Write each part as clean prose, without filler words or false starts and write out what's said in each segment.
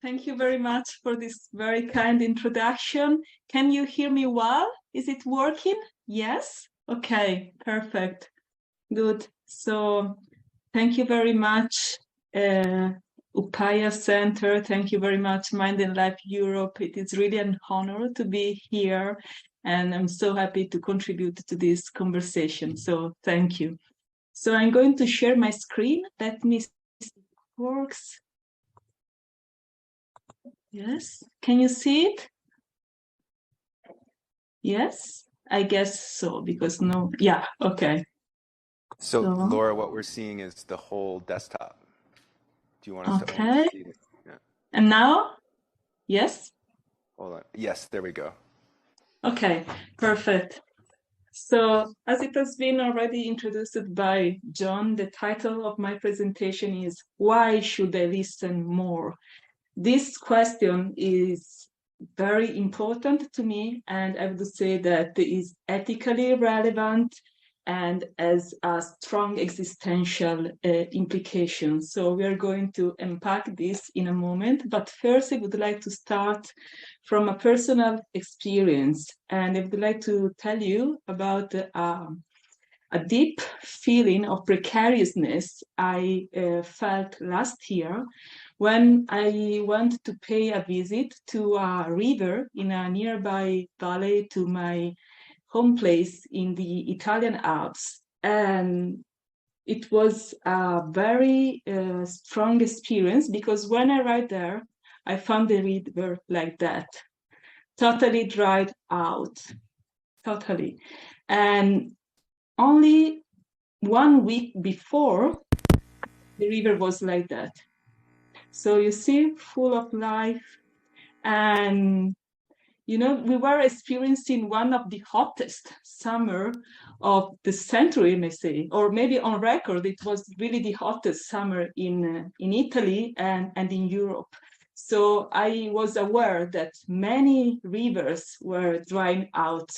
Thank you very much for this very kind introduction. Can you hear me well? Is it working? Yes? Okay, perfect. Good. So thank you very much, Upaya Center. Thank you very much, Mind and Life Europe. It is really an honor to be here, and I'm so happy to contribute to this conversation. So thank you. So I'm going to share my screen. Let me see if it works. Yes, can you see it? Yes, I guess so, because no, yeah, okay. So, Laura, what we're seeing is the whole desktop. Do you want us to only see it? Yeah. And now? Yes? Hold on. Yes, there we go. Okay, perfect. So, as it has been already introduced by John, the title of my presentation is Why Should I Listen More? This question is very important to me, and I would say that it is ethically relevant and has a strong existential implication. So we are going to unpack this in a moment, but first I would like to start from a personal experience, and I would like to tell you about a deep feeling of precariousness I felt last year when I went to pay a visit to a river in a nearby valley to my home place in the Italian Alps. And it was a very strong experience because when I arrived there, I found the river like that, totally dried out, totally. And only 1 week before, the river was like that. So you see, full of life. And, you know, we were experiencing one of the hottest summer of the century, I may say, or maybe on record, it was really the hottest summer in Italy and in Europe. So I was aware that many rivers were drying out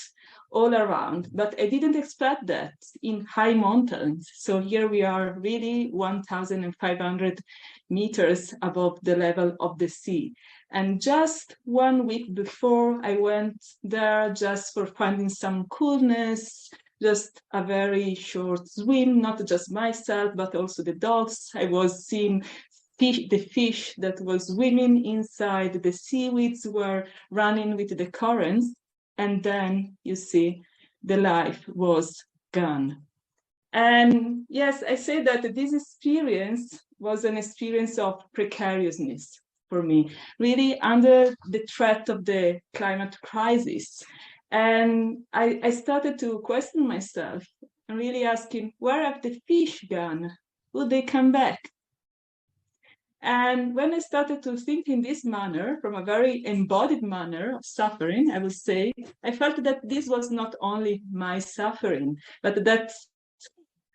all around, but I didn't expect that in high mountains. So here we are really 1,500 meters above the level of the sea. And just 1 week before I went there just for finding some coolness, just a very short swim, not just myself, but also the dogs. I was seeing the fish that was swimming inside, the seaweeds were running with the currents. And then you see the life was gone. And yes, I say that this experience was an experience of precariousness for me, really under the threat of the climate crisis. And I started to question myself and really asking, where have the fish gone? Will they come back? And when I started to think in this manner, from a very embodied manner of suffering, I would say, I felt that this was not only my suffering, but that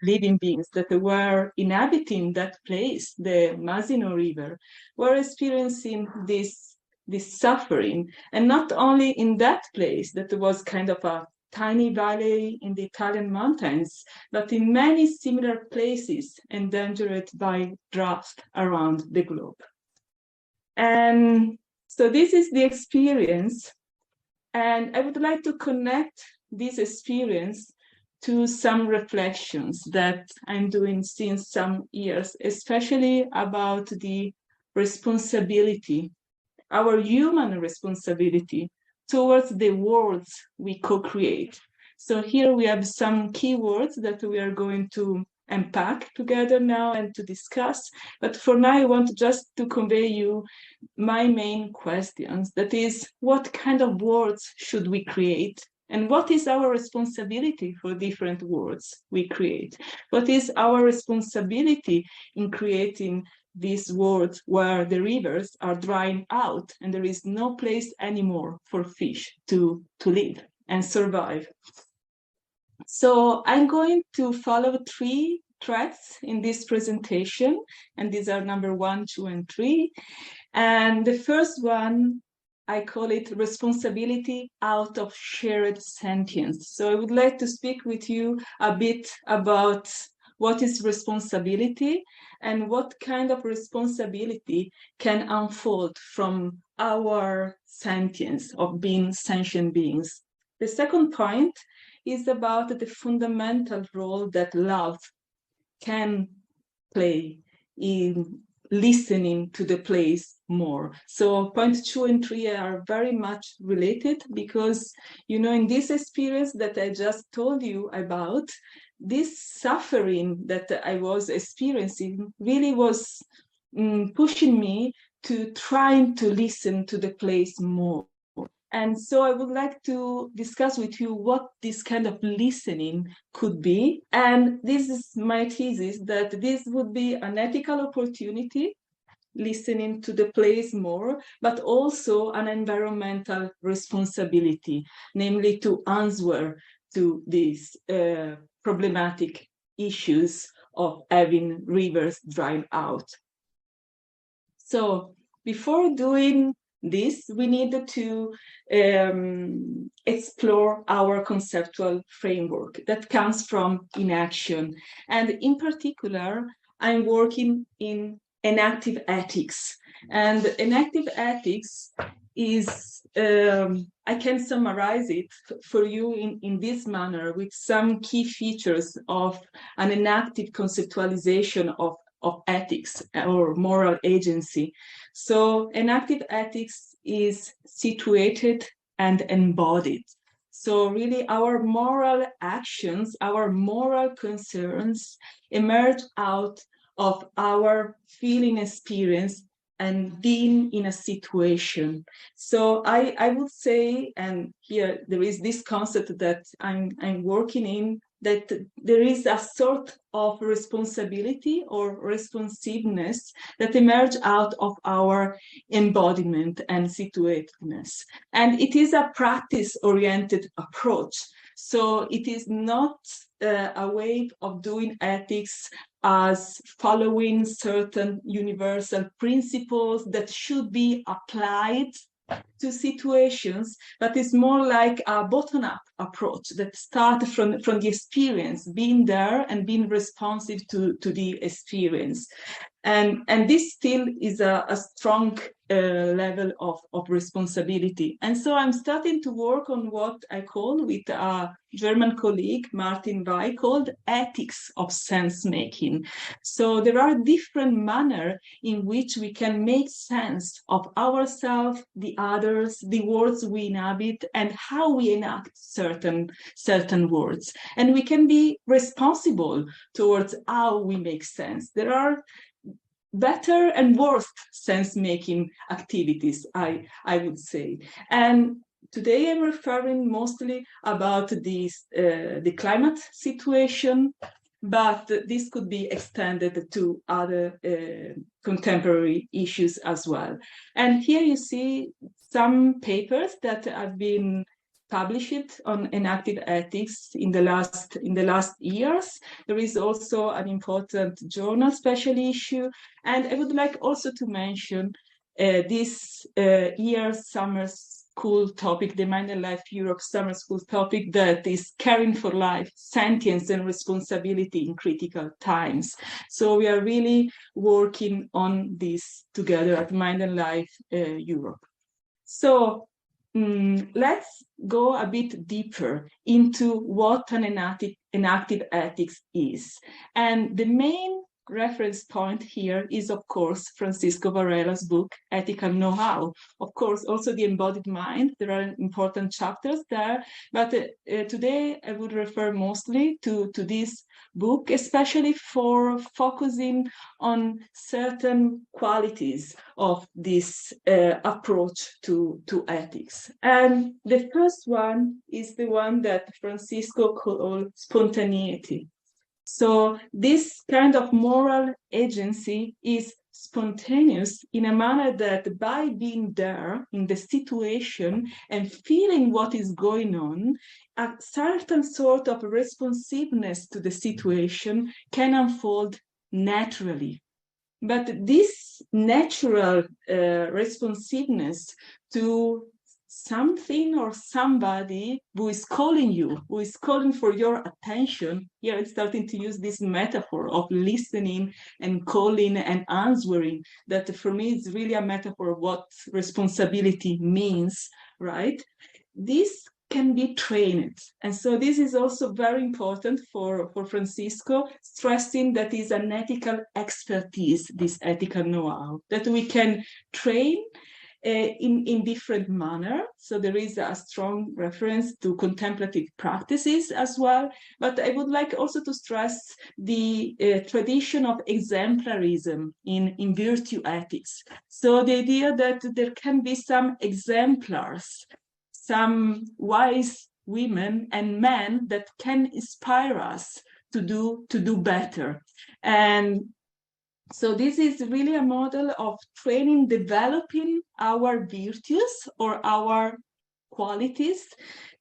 living beings that were inhabiting that place, the Masino River, were experiencing this suffering. And not only in that place, that was kind of a tiny valley in the Italian mountains, but in many similar places endangered by drought around the globe. And so this is the experience. And I would like to connect this experience to some reflections that I'm doing since some years, especially about the responsibility, our human responsibility towards the worlds we co-create. So here we have some keywords that we are going to unpack together now and to discuss. But for now, I want just to convey you my main questions. That is, what kind of worlds should we create? And what is our responsibility for different worlds we create? What is our responsibility in creating this world where the rivers are drying out and there is no place anymore for fish to live and survive? So I'm going to follow 3 tracks in this presentation, and these are number 1, 2, and 3. And the first one, I call it responsibility out of shared sentience. So I would like to speak with you a bit about what is responsibility and what kind of responsibility can unfold from our sentience of being sentient beings. The second point is about the fundamental role that love can play in listening to the place more. So points 2 and 3 are very much related because, you know, in this experience that I just told you about, this suffering that I was experiencing really was pushing me to trying to listen to the place more. And so I would like to discuss with you what this kind of listening could be. And this is my thesis, that this would be an ethical opportunity, listening to the place more, but also an environmental responsibility, namely to answer to these problematic issues of having rivers drying out. So before doing this, we need to explore our conceptual framework that comes from inaction. And in particular, I'm working in enactive ethics. And enactive ethics is, I can summarize it for you in this manner with some key features of an enactive conceptualization of ethics or moral agency. So enactive ethics is situated and embodied. So really our moral actions, our moral concerns emerge out of our feeling experience and being in a situation. So I would say, and here there is this concept that I'm working in, that there is a sort of responsibility or responsiveness that emerge out of our embodiment and situatedness. And it is a practice-oriented approach. So it is not a way of doing ethics as following certain universal principles that should be applied to situations, but it's more like a bottom-up approach that starts from the experience, being there and being responsive to the experience. And this still is a strong level of responsibility. And so I'm starting to work on what I call, with a German colleague, Martin Wey, called ethics of sense making. So there are different manners in which we can make sense of ourselves, the others, the words we inhabit, and how we enact certain words. And we can be responsible towards how we make sense. There are better and worse sense-making activities, I would say. And today I'm referring mostly about this, the climate situation, but this could be extended to other contemporary issues as well. And here you see some papers that have been published on enactive ethics in the last years. There is also an important journal special issue, and I would like also to mention this year's summer school topic, the Mind and Life Europe summer school topic, that is caring for life, sentience and responsibility in critical times. So we are really working on this together at Mind and Life Europe. So let's go a bit deeper into what an enactive ethics is. And the main reference point here is, of course, Francisco Varela's book, Ethical Know-How. Of course, also the embodied mind. There are important chapters there, but today I would refer mostly to this book, especially for focusing on certain qualities of this approach to ethics. And the first one is the one that Francisco called spontaneity. So this kind of moral agency is spontaneous in a manner that by being there in the situation and feeling what is going on, a certain sort of responsiveness to the situation can unfold naturally. But this natural responsiveness to something or somebody who is calling you, who is calling for your attention. Here I'm starting to use this metaphor of listening and calling and answering, that for me is really a metaphor of what responsibility means, right? This can be trained. And so this is also very important for Francisco, stressing that is an ethical expertise, this ethical know-how, that we can train in different manner. So there is a strong reference to contemplative practices as well. But I would like also to stress the tradition of exemplarism in virtue ethics. So the idea that there can be some exemplars, some wise women and men that can inspire us to do better. And so this is really a model of training, developing our virtues or our qualities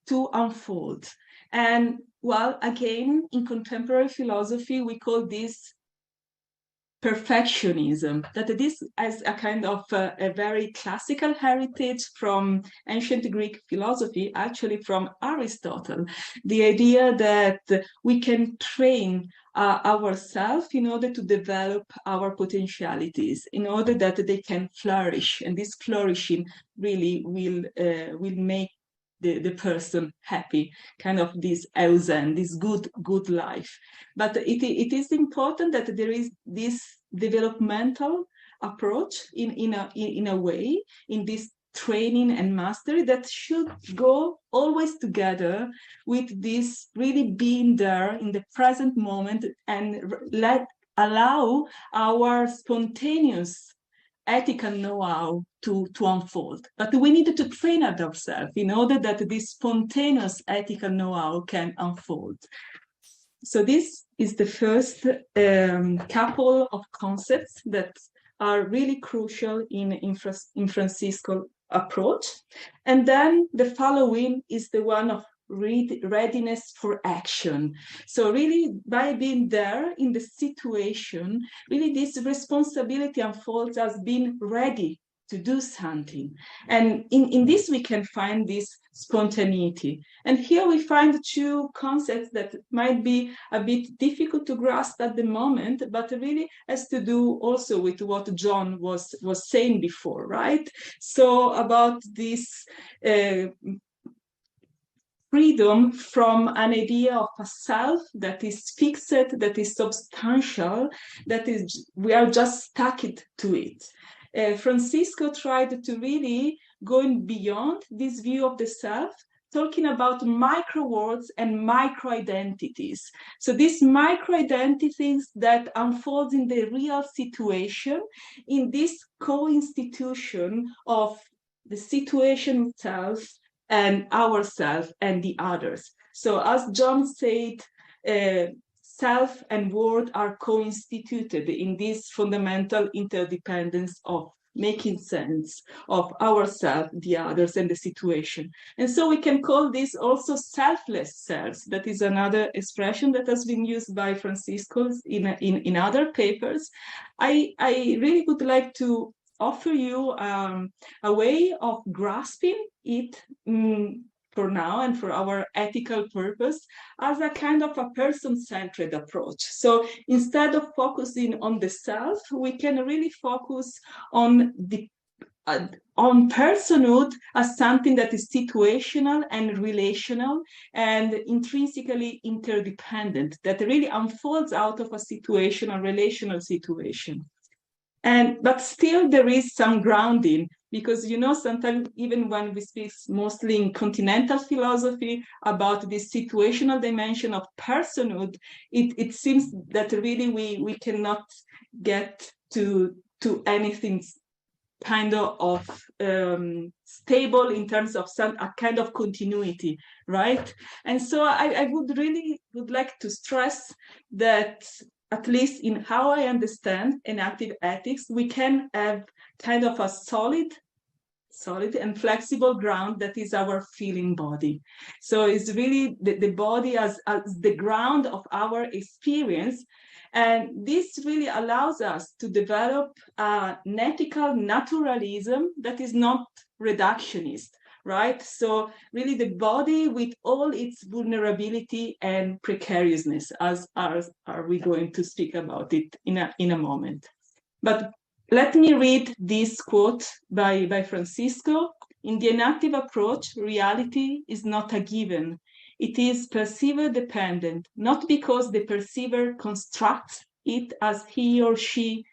to unfold. And well, again, in contemporary philosophy, we call this perfectionism, that this is a kind of a very classical heritage from ancient Greek philosophy, actually from Aristotle. The idea that we can train ourselves in order to develop our potentialities, in order that they can flourish, and this flourishing really will make the person happy, kind of this eusen, this good life. But it is important that there is this developmental approach in a way, in this training and mastery, that should go always together with this really being there in the present moment and allow our spontaneous ethical know-how to unfold. But we need to train ourselves in order that this spontaneous ethical know-how can unfold. So this is the first couple of concepts that are really crucial in Francisco's approach. And then the following is the one of readiness for action. So really, by being there in the situation, really this responsibility unfolds as being ready to do something. And in this, we can find this spontaneity. And here we find two concepts that might be a bit difficult to grasp at the moment, but really has to do also with what John was saying before, right? So about this freedom from an idea of a self that is fixed, that is substantial, that is, we are just stuck to it. Francisco tried to really go beyond this view of the self, talking about micro worlds and micro identities. So these micro identities that unfold in the real situation, in this co-institution of the situation itself and ourselves and the others. So as John said, self and world are co-instituted in this fundamental interdependence of making sense of ourselves, the others, and the situation. And so we can call this also selfless selves. That is another expression that has been used by Francisco in other papers. I really would like to offer you a way of grasping it for now and for our ethical purpose as a kind of a person-centered approach. So instead of focusing on the self, we can really focus on the on personhood as something that is situational and relational and intrinsically interdependent, that really unfolds out of a situational, relational situation. But still there is some grounding, because, you know, sometimes even when we speak mostly in continental philosophy about this situational dimension of personhood, it seems that really we cannot get to anything kind of stable in terms of a kind of continuity, right? And so I would like to stress that, at least in how I understand enactive ethics, we can have kind of a solid and flexible ground that is our feeling body. So it's really the body as the ground of our experience. And this really allows us to develop an ethical naturalism that is not reductionist, right? So really the body with all its vulnerability and precariousness, as are we going to speak about it in a moment. But let me read this quote by Francisco. In the enactive approach, reality is not a given. It is perceiver dependent, not because the perceiver constructs it as he or she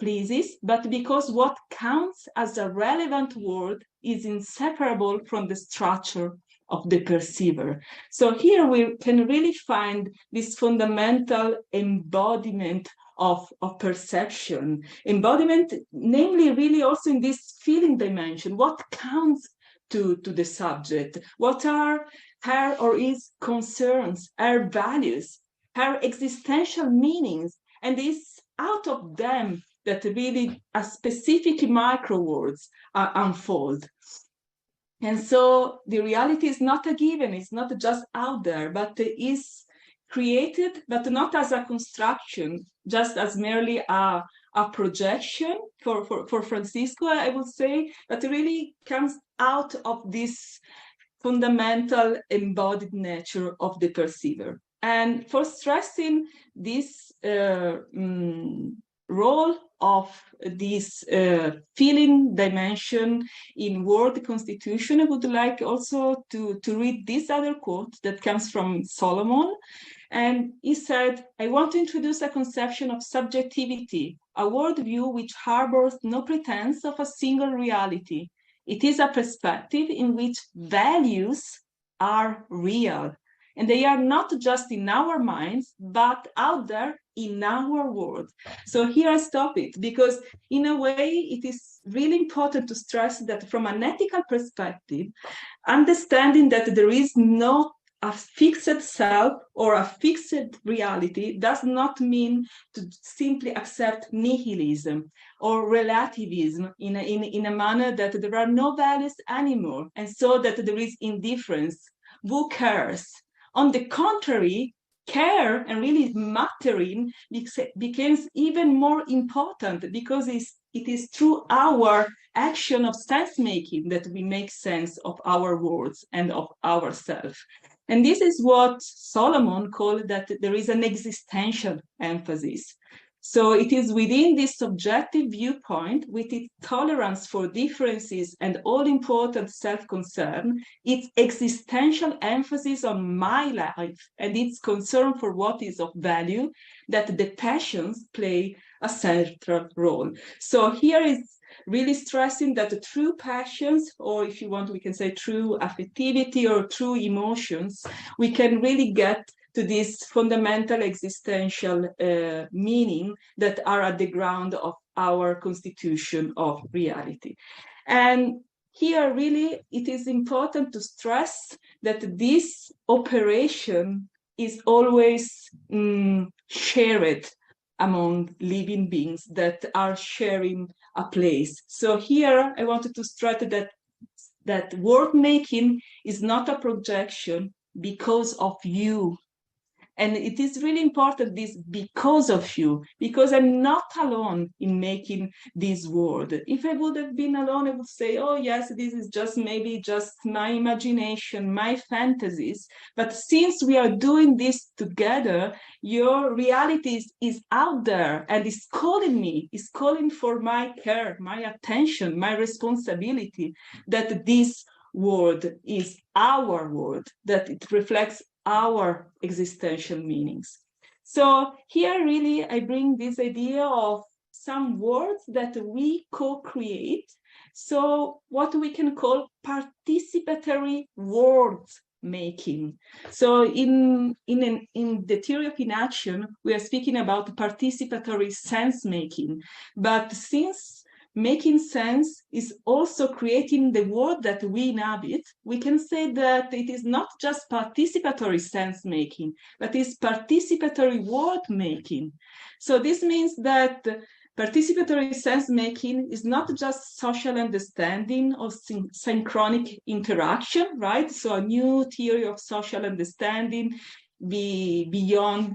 pleases, but because what counts as a relevant word is inseparable from the structure of the perceiver. So here we can really find this fundamental embodiment of perception. Embodiment, namely really also in this feeling dimension, what counts to the subject, what are her or his concerns, her values, her existential meanings, and this out of them that really a specific micro words unfold. And so the reality is not a given, it's not just out there, but it is created, but not as a construction, just as merely a projection for Francisco, I would say, but it really comes out of this fundamental embodied nature of the perceiver. And for stressing this role of this feeling dimension in word constitution, I would like also to read this other quote that comes from Solomon. And he said, I want to introduce a conception of subjectivity, a worldview which harbors no pretense of a single reality. It is a perspective in which values are real, and they are not just in our minds, but out there in our world. So here I stop it, because in a way it is really important to stress that from an ethical perspective, understanding that there is not a fixed self or a fixed reality does not mean to simply accept nihilism or relativism in a manner that there are no values anymore, and so that there is indifference. Who cares? On the contrary, care and really mattering becomes even more important, because it is through our action of sense making that we make sense of our words and of ourselves. And this is what Solomon called that there is an existential emphasis. So it is within this subjective viewpoint, with its tolerance for differences and all-important self-concern, its existential emphasis on my life and its concern for what is of value, that the passions play a central role. So here is really stressing that the true passions, or if you want, we can say true affectivity or true emotions, we can really get to this fundamental existential meaning that are at the ground of our constitution of reality. And here really it is important to stress that this operation is always shared among living beings that are sharing a place. So here I wanted to stress that word making is not a projection because of you. And it is really important, this because of you, because I'm not alone in making this word. If I would have been alone, I would say, oh yes, this is just maybe just my imagination, my fantasies. But since we are doing this together, your reality is out there and is calling me, is calling for my care, my attention, my responsibility, that this word is our word, that it reflects our existential meanings. So here really I bring this idea of some words that we co-create. So what we can call participatory words making. So in the theory of inaction, we are speaking about participatory sense making. But since making sense is also creating the world that we inhabit, we can say that it is not just participatory sense making, but it's participatory word making. So this means that participatory sense making is not just social understanding or synchronic interaction, right? So a new theory of social understanding beyond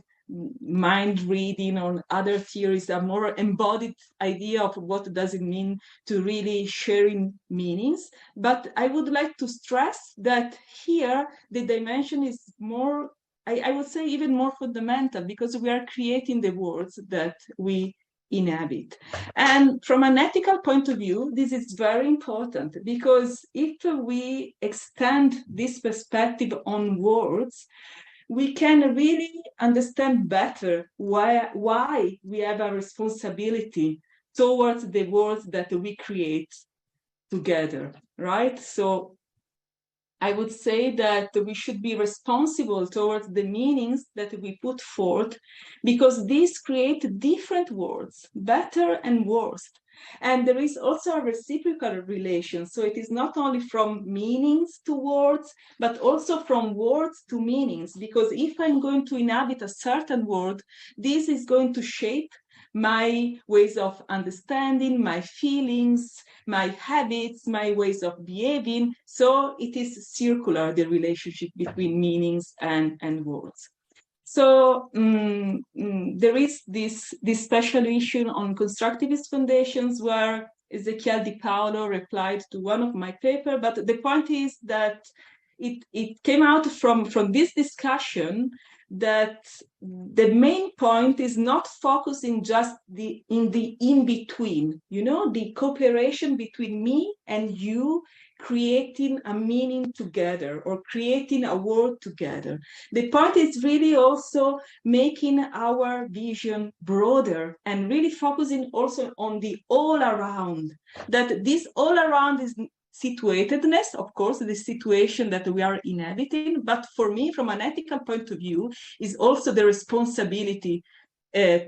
mind reading or other theories, a more embodied idea of what does it mean to really sharing meanings. But I would like to stress that here the dimension is more, I would say even more fundamental, because we are creating the words that we inhabit. And from an ethical point of view, this is very important, because if we extend this perspective on words, we can really understand better why we have a responsibility towards the words that we create together, right? So I would say that we should be responsible towards the meanings that we put forth, because these create different words, better and worse. And there is also a reciprocal relation. So it is not only from meanings to words, but also from words to meanings. Because if I'm going to inhabit a certain word, this is going to shape my ways of understanding, my feelings, my habits, my ways of behaving. So it is circular, the relationship between meanings and words. So there is this special issue on constructivist foundations where Ezequiel Di Paolo replied to one of my papers, but the point is that it came out from this discussion that the main point is not focusing just in the in-between, the cooperation between me and you, creating a meaning together or creating a word together. The point is really also making our vision broader and really focusing also on the all around, that this all around is situatedness, of course, the situation that we are inhabiting, but for me, from an ethical point of view, is also the responsibility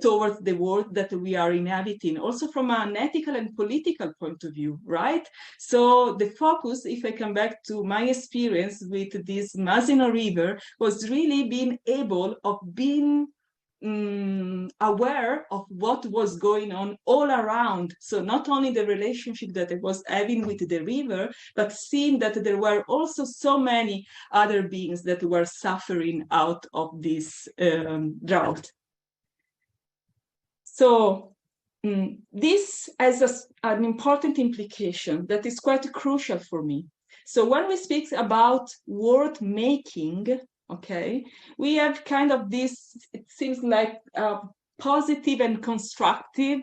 towards the world that we are inhabiting, also from an ethical and political point of view, right? So the focus, if I come back to my experience with this Masino River, was really being able of being aware of what was going on all around. So not only the relationship that I was having with the river, but seeing that there were also so many other beings that were suffering out of this drought. So this has an important implication that is quite crucial for me. So when we speak about word making, okay, we have kind of this, it seems like a positive and constructive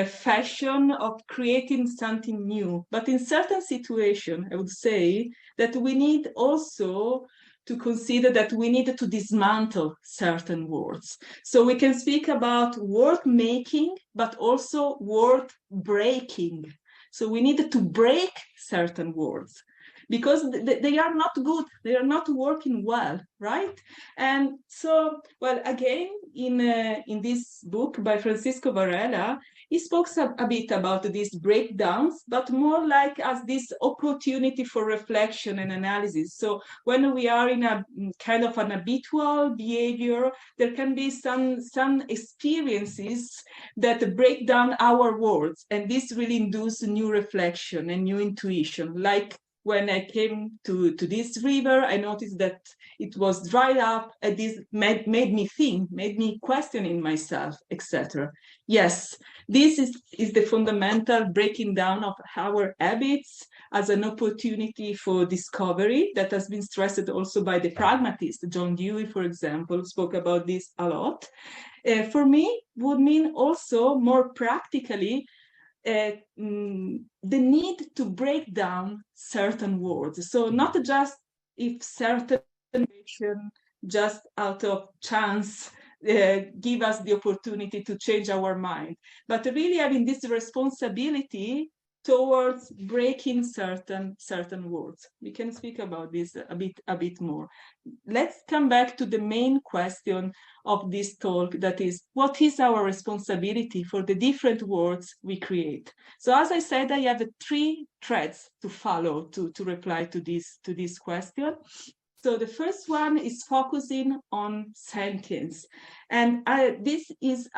fashion of creating something new. But in certain situations, I would say that we need also to consider that we need to dismantle certain words. So we can speak about word making, but also word breaking. So we need to break certain words because they are not good, they are not working well, right? And so, well, again, in this book by Francisco Varela, he spoke a bit about these breakdowns, but more like as this opportunity for reflection and analysis. So when we are in a kind of an habitual behavior, there can be some experiences that break down our words, and this really induces new reflection and new intuition. Like when I came to this river, I noticed that it was dried up, and this made me think, made me questioning myself, etc. Yes, this is the fundamental breaking down of our habits as an opportunity for discovery that has been stressed also by the pragmatist. John Dewey, for example, spoke about this a lot. For me, would mean also more practically the need to break down certain words. So not just if certain information just out of chance give us the opportunity to change our mind, but really having this responsibility towards breaking certain words. We can speak about this a bit more. Let's come back to the main question of this talk, that is, what is our responsibility for the different words we create? So as I said, I have 3 threads to follow to reply to this question. So the first one is focusing on sentience. And this is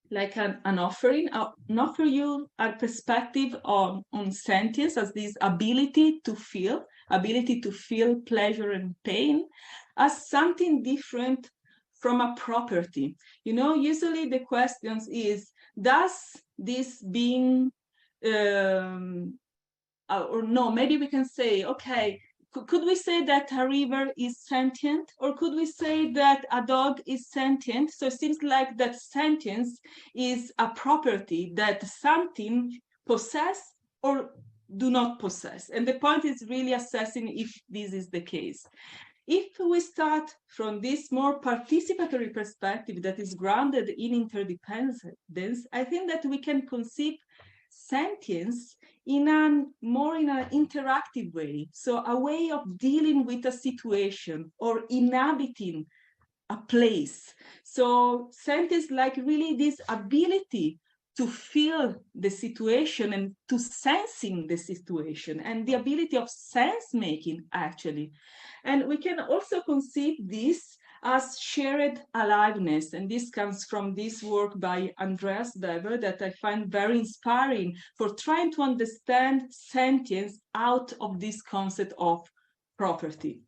like an offering, offer you a perspective on sentience as this ability to feel pleasure and pain, as something different from a property. You know, usually the questions is, does this being, or no, maybe we can say, okay, could we say that a river is sentient, or could we say that a dog is sentient? So it seems like that sentience is a property that something possess or do not possess. And the point is really assessing if this is the case. If we start from this more participatory perspective that is grounded in interdependence, I think that we can conceive sentience in an interactive way. So a way of dealing with a situation or inhabiting a place. So sentience, like really this ability to feel the situation and to sensing the situation, and the ability of sense making actually. And we can also conceive this as shared aliveness. And this comes from this work by Andreas Weber that I find very inspiring for trying to understand sentience out of this concept of property.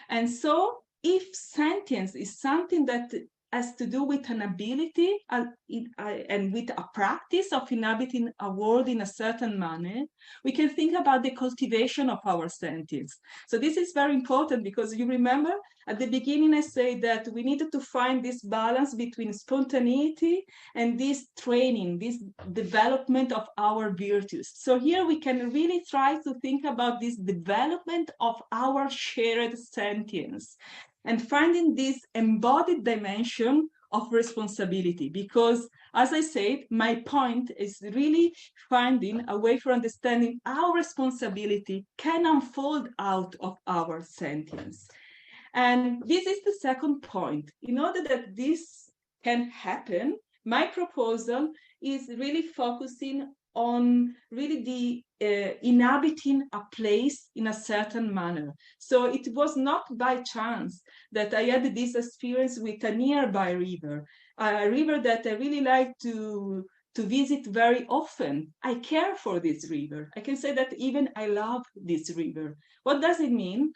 And so if sentience is something that has to do with an ability and with a practice of inhabiting a world in a certain manner, we can think about the cultivation of our sentience. So this is very important because you remember at the beginning I said that we needed to find this balance between spontaneity and this training, this development of our virtues. So here we can really try to think about this development of our shared sentience and finding this embodied dimension of responsibility. Because, as I said, my point is really finding a way for understanding how responsibility can unfold out of our sentience. And this is the second point. In order that this can happen, my proposal is really focusing on really the inhabiting a place in a certain manner. So it was not by chance that I had this experience with a nearby river, a river that I really like to visit very often. I care for this river. I can say that even I love this river. What does it mean?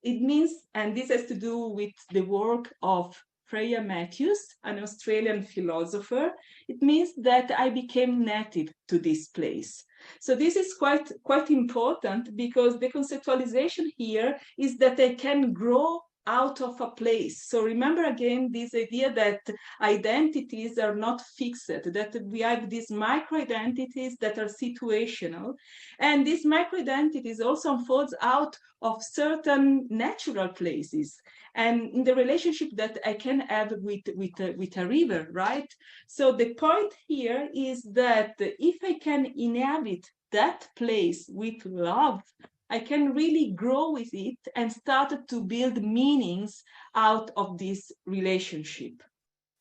It means, and this has to do with the work of Freya Matthews, an Australian philosopher, it means that I became native to this place. So this is quite important because the conceptualization here is that I can grow out of a place. So remember again this idea that identities are not fixed, that we have these micro-identities that are situational, and these micro-identities also unfolds out of certain natural places and in the relationship that I can have with a river, right? So the point here is that if I can inhabit that place with love, I can really grow with it and start to build meanings out of this relationship.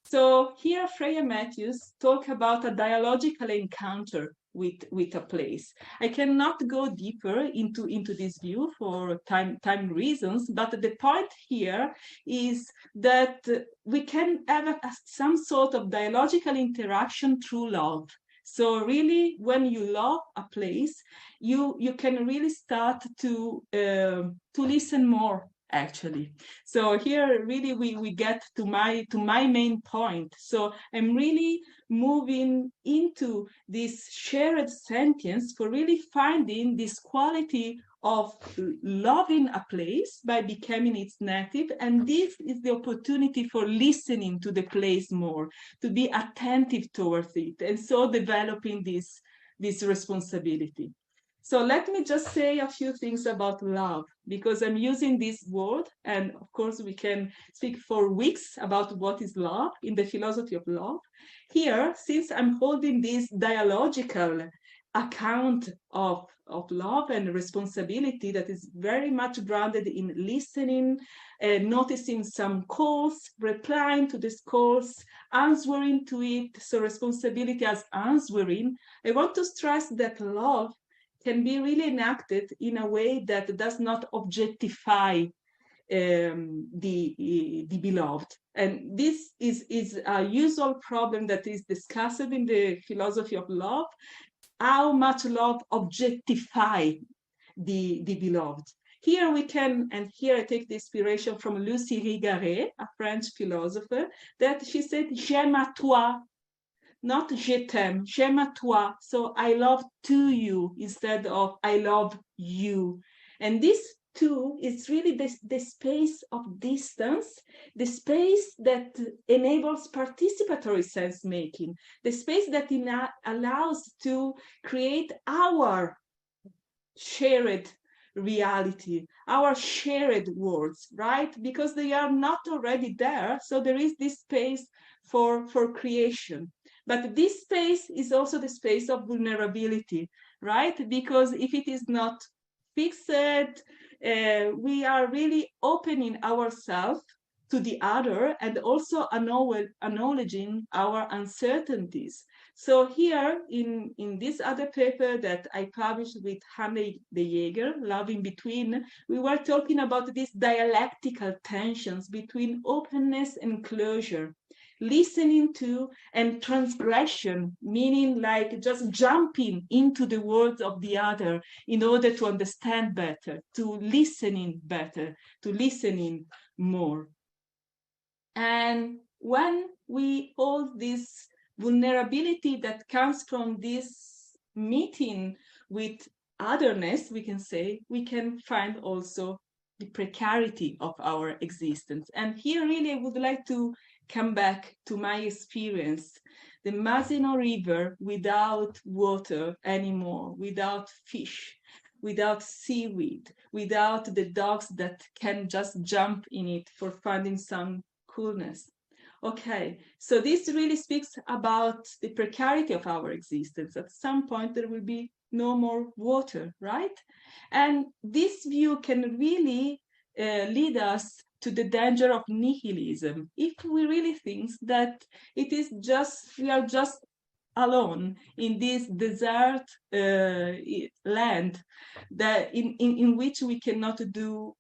So here Freya Matthews talk about a dialogical encounter with a place. I cannot go deeper into this view for time reasons, but the point here is that we can have some sort of dialogical interaction through love. So really, when you love a place, you can really start to listen more, actually. So here really we get to my main point. So I'm really moving into this shared sentience for really finding this quality of loving a place by becoming its native, and this is the opportunity for listening to the place more, to be attentive towards it, and so developing this responsibility. So let me just say a few things about love, because I'm using this word, and of course we can speak for weeks about what is love in the philosophy of love. Here, since I'm holding this dialogical account of love and responsibility that is very much grounded in listening, noticing some calls, replying to these calls, answering to it, so responsibility as answering, I want to stress that love can be really enacted in a way that does not objectify the beloved. And this is a usual problem that is discussed in the philosophy of love, how much love objectify the beloved. here we can, and here I take the inspiration from Lucie Rigaret, a French philosopher, that she said, j'aime à toi, not je t'aime, j'aime à toi. So I love to you instead of I love you. And this two is really the space of distance, the space that enables participatory sense making, the space that allows to create our shared reality, our shared words, right? Because they are not already there, so there is this space for creation. But this space is also the space of vulnerability, right? Because if it is not fixed, we are really opening ourselves to the other and also acknowledging our uncertainties. So here in this other paper that I published with Hanne de Jager, Love in Between, we were talking about these dialectical tensions between openness and closure, listening to and transgression, meaning like just jumping into the words of the other in order to understand better, to listening better, to listening more. And when we hold this vulnerability that comes from this meeting with otherness, we can say, we can find also the precarity of our existence. And here really I would like to come back to my experience. The Masino River without water anymore, without fish, without seaweed, without the dogs that can just jump in it for finding some coolness. Okay, so this really speaks about the precarity of our existence. At some point, there will be no more water, right? And this view can really lead us to the danger of nihilism if we really think that it is just, we are just alone in this desert land that in which we cannot do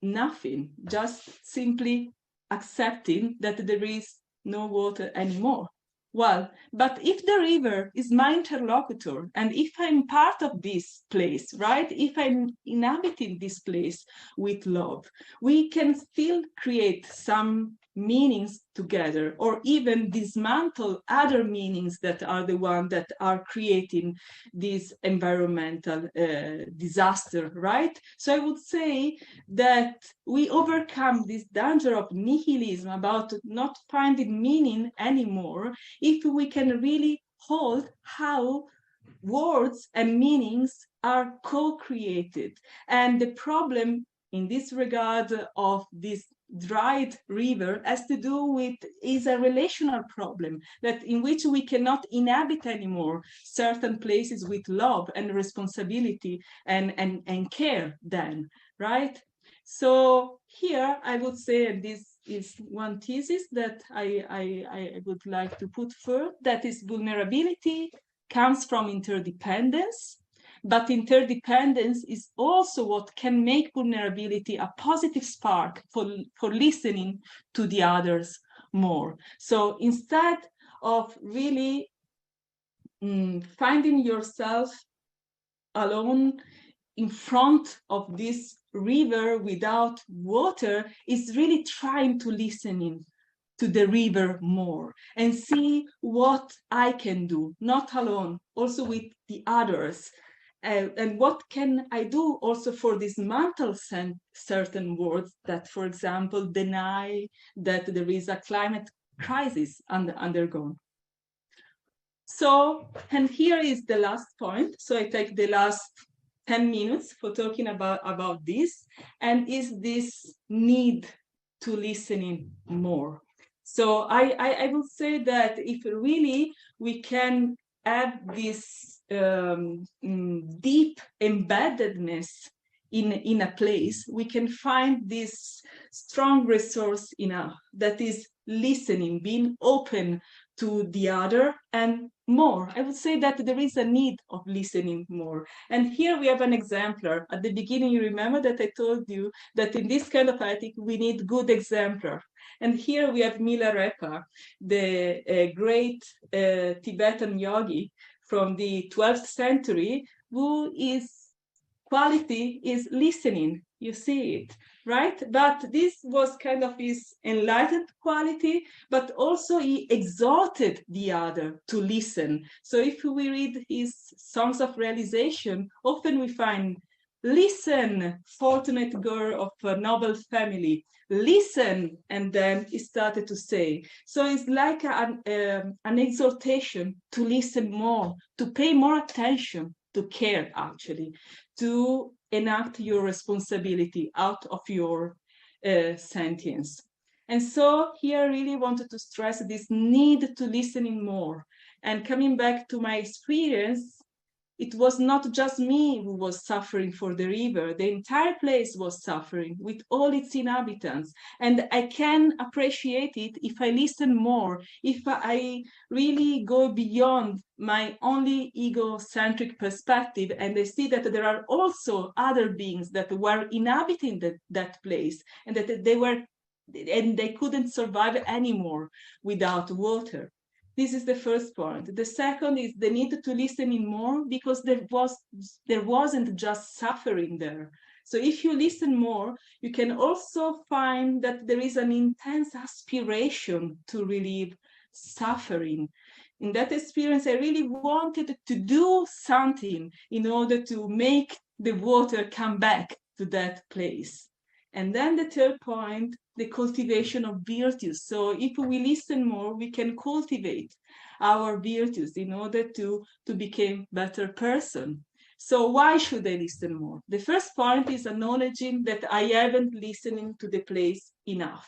nothing, just simply accepting that there is no water anymore. Well, but if the river is my interlocutor, and if I'm part of this place, right, if I'm inhabiting this place with love, we can still create some meanings together, or even dismantle other meanings that are the ones that are creating this environmental disaster, right? So I would say that we overcome this danger of nihilism about not finding meaning anymore if we can really hold how words and meanings are co-created. And the problem in this regard of this dried river has to do with is a relational problem that in which we cannot inhabit anymore certain places with love and responsibility and care then, right? So here I would say, and this is one thesis that I would like to put forth, that is vulnerability comes from interdependence, but interdependence is also what can make vulnerability a positive spark for listening to the others more. So instead of really finding yourself alone in front of this river without water, is really trying to listen to the river more and see what I can do, not alone, also with the others. And what can I do also for dismantle certain words that, for example, deny that there is a climate crisis undergone. So, and here is the last point. So I take the last 10 minutes for talking about this, and is this need to listening more. So I would say that if really we can have this deep embeddedness in a place, we can find this strong resource enough that is listening, being open to the other and more. I would say that there is a need of listening more. And here we have an exemplar. At the beginning, you remember that I told you that in this kind of ethic, we need good exemplar. And here we have Milarepa, the great Tibetan yogi from the 12th century, who is quality is listening. You see it, right? But this was kind of his enlightened quality, but also he exhorted the other to listen. So if we read his Songs of Realization, often we find, listen, fortunate girl of a noble family, listen, and then he started to say. So it's like an exhortation to listen more, to pay more attention, to care actually, to enact your responsibility out of your sentience. And so here I really wanted to stress this need to listening more. And coming back to my experience, it was not just me who was suffering for the river. The entire place was suffering with all its inhabitants. And I can appreciate it if I listen more, if I really go beyond my only egocentric perspective and I see that there are also other beings that were inhabiting that place and that they couldn't survive anymore without water. This is the first point. The second is the need to listen in more, because there wasn't just suffering there. So if you listen more, you can also find that there is an intense aspiration to relieve suffering. In that experience, I really wanted to do something in order to make the water come back to that place. And then the third point, the cultivation of virtues. So if we listen more, we can cultivate our virtues in order to become better person. So why should I listen more? The first point is acknowledging that I haven't listening to the place enough.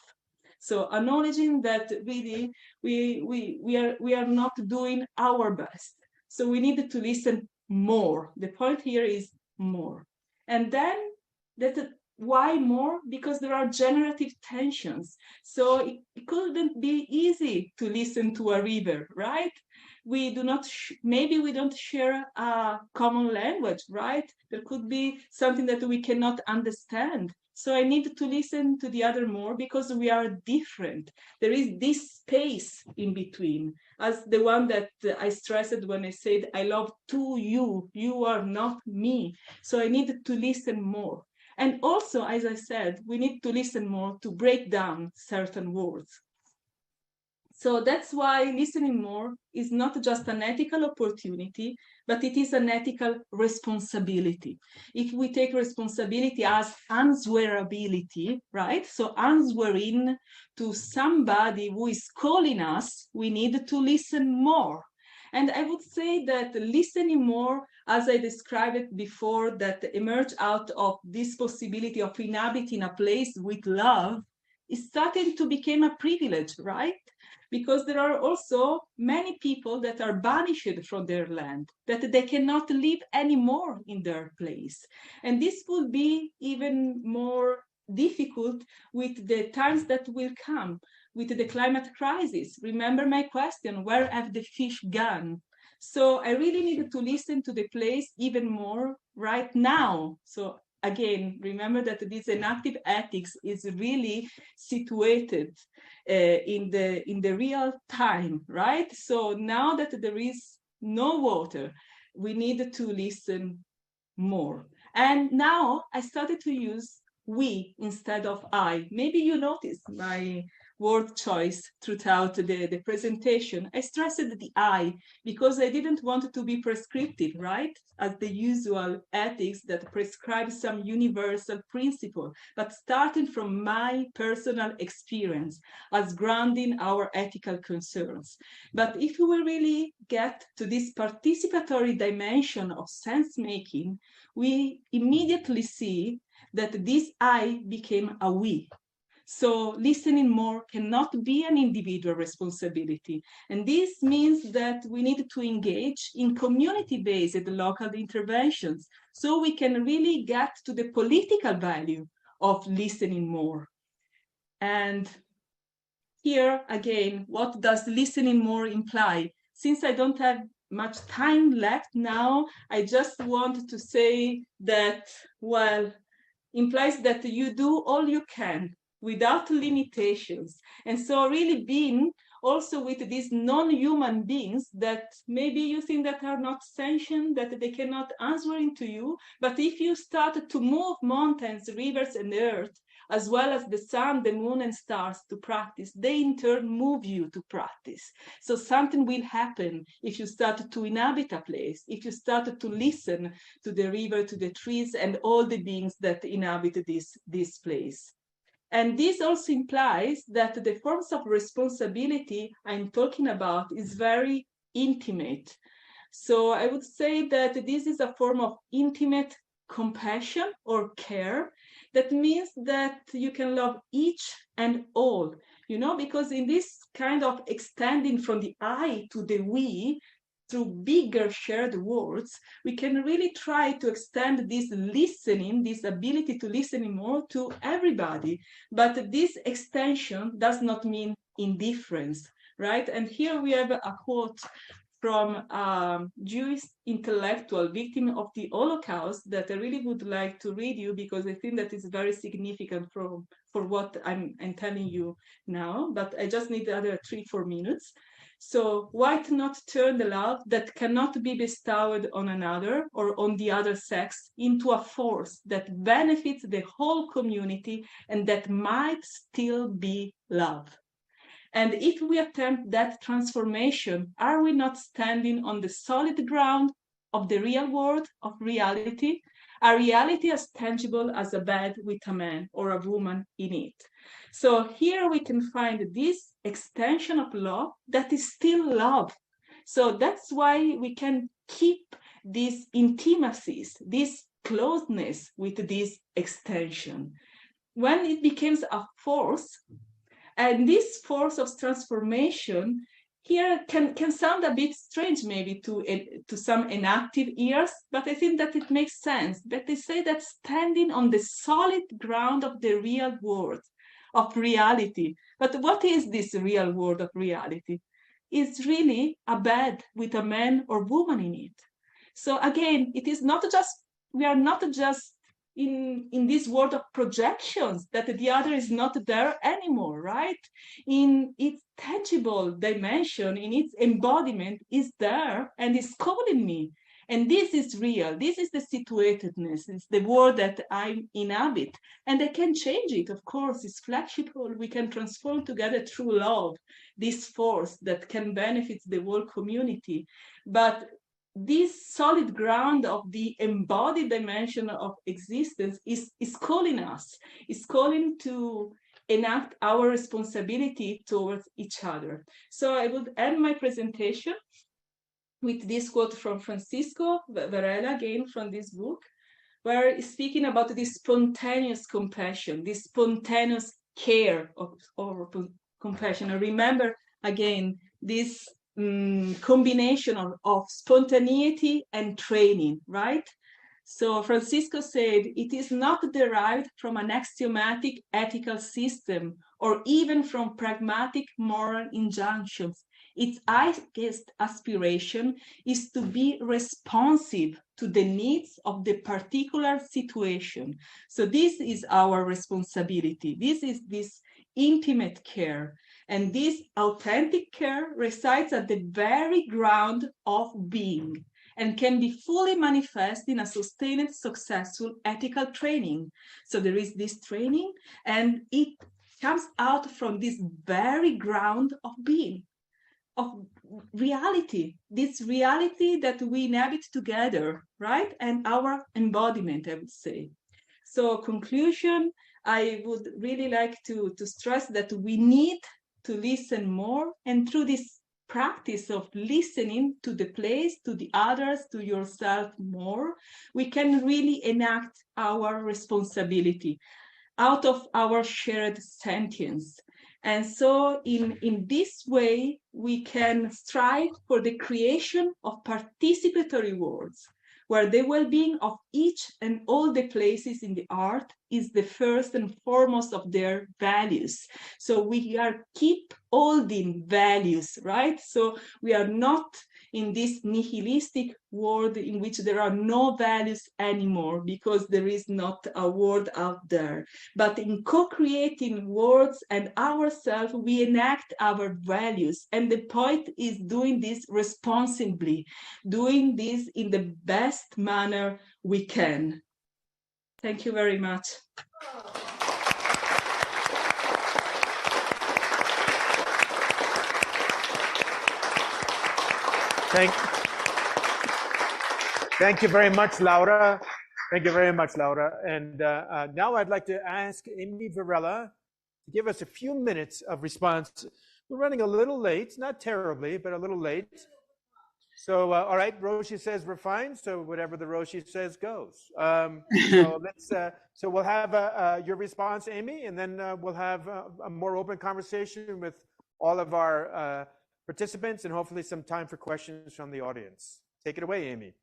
So acknowledging that really we are not doing our best. So we need to listen more. The point here is more. And then why more? Because there are generative tensions. So it couldn't be easy to listen to a river, right? We do not, maybe we don't share a common language, right? There could be something that we cannot understand. So I need to listen to the other more because we are different. There is this space in between, as the one that I stressed when I said, I love to you, you are not me. So I need to listen more. And also, as I said, we need to listen more to break down certain words. So that's why listening more is not just an ethical opportunity, but it is an ethical responsibility. If we take responsibility as answerability, right? So answering to somebody who is calling us, we need to listen more. And I would say that listening more, as I described it before, that emerged out of this possibility of inhabiting a place with love, is starting to become a privilege, right? Because there are also many people that are banished from their land, that they cannot live anymore in their place. And this will be even more difficult with the times that will come, with the climate crisis. Remember my question, where have the fish gone? So I really needed to listen to the place even more right now. So again, remember that this enactive ethics is really situated in the real time, right? So now that there is no water, we need to listen more. And now I started to use we instead of I. Maybe you noticed my word choice throughout the presentation. I stressed the I because I didn't want to be prescriptive, right? As the usual ethics that prescribe some universal principle, but starting from my personal experience as grounding our ethical concerns. But if we really get to this participatory dimension of sense making, we immediately see that this I became a we. So listening more cannot be an individual responsibility. And this means that we need to engage in community-based local interventions so we can really get to the political value of listening more. And here, again, what does listening more imply? Since I don't have much time left now, I just want to say that, well, implies that you do all you can without limitations. And so really being also with these non-human beings that maybe you think that are not sentient, that they cannot answer into you. But if you start to move mountains, rivers, and earth, as well as the sun, the moon, and stars to practice, they in turn move you to practice. So something will happen if you start to inhabit a place, if you start to listen to the river, to the trees, and all the beings that inhabit this place. And this also implies that the forms of responsibility I'm talking about is very intimate. So I would say that this is a form of intimate compassion or care. That means that you can love each and all, because in this kind of extending from the I to the we, through bigger shared words, we can really try to extend this listening, this ability to listen more to everybody. But this extension does not mean indifference, right? And here we have a quote from a Jewish intellectual victim of the Holocaust that I really would like to read you, because I think that is very significant for what I'm telling you now, but I just need another 3-4 minutes. So why not turn the love that cannot be bestowed on another or on the other sex into a force that benefits the whole community and that might still be love? And if we attempt that transformation, are we not standing on the solid ground of the real world, of reality? A reality as tangible as a bed with a man or a woman in it. So here we can find this extension of love that is still love. So that's why we can keep these intimacies, this closeness with this extension. When it becomes a force, and this force of transformation here can sound a bit strange maybe to some inactive ears, but I think that it makes sense. That they say that standing on the solid ground of the real world, of reality. But what is this real world of reality? It's really a bed with a man or woman in it. So again, it is not just, we are not just in this world of projections, that the other is not there anymore, right? In its tangible dimension, in its embodiment, is there and is calling me. And this is real. This is the situatedness. It's the world that I inhabit. And I can change it, of course. It's flexible. We can transform together through love, this force that can benefit the whole community. But this solid ground of the embodied dimension of existence is calling us, is calling to enact our responsibility towards each other. So I would end my presentation with this quote from Francisco Varela, again from this book, where he's speaking about this spontaneous compassion, this spontaneous care or compassion. And remember, again, this combination of spontaneity and training, right? So Francisco said, it is not derived from an axiomatic ethical system or even from pragmatic moral injunctions. Its highest aspiration is to be responsive to the needs of the particular situation. So this is our responsibility. This is this intimate care. And this authentic care resides at the very ground of being and can be fully manifest in a sustained, successful ethical training. So there is this training, and it comes out from this very ground of being, of reality, this reality that we inhabit together, right? And our embodiment, I would say. So conclusion, I would really like to stress that we need to listen more, and through this practice of listening to the place, to the others, to yourself more, we can really enact our responsibility out of our shared sentience. And so in this way, we can strive for the creation of participatory worlds, where the well-being of each and all the places in the art is the first and foremost of their values. So we are keep holding values, right? So we are not in this nihilistic world in which there are no values anymore because there is not a world out there. But in co-creating worlds and ourselves, we enact our values. And the poet is doing this responsibly, doing this in the best manner we can. Thank you very much. Thank you very much, Laura. Thank you very much, Laura. And now I'd like to ask Amy Varela to give us a few minutes of response. We're running a little late, not terribly, but a little late. So, all right, Roshi says we're fine. So whatever the Roshi says goes. So we'll have your response, Amy, and then we'll have a more open conversation with all of our participants and hopefully some time for questions from the audience. Take it away, Amy.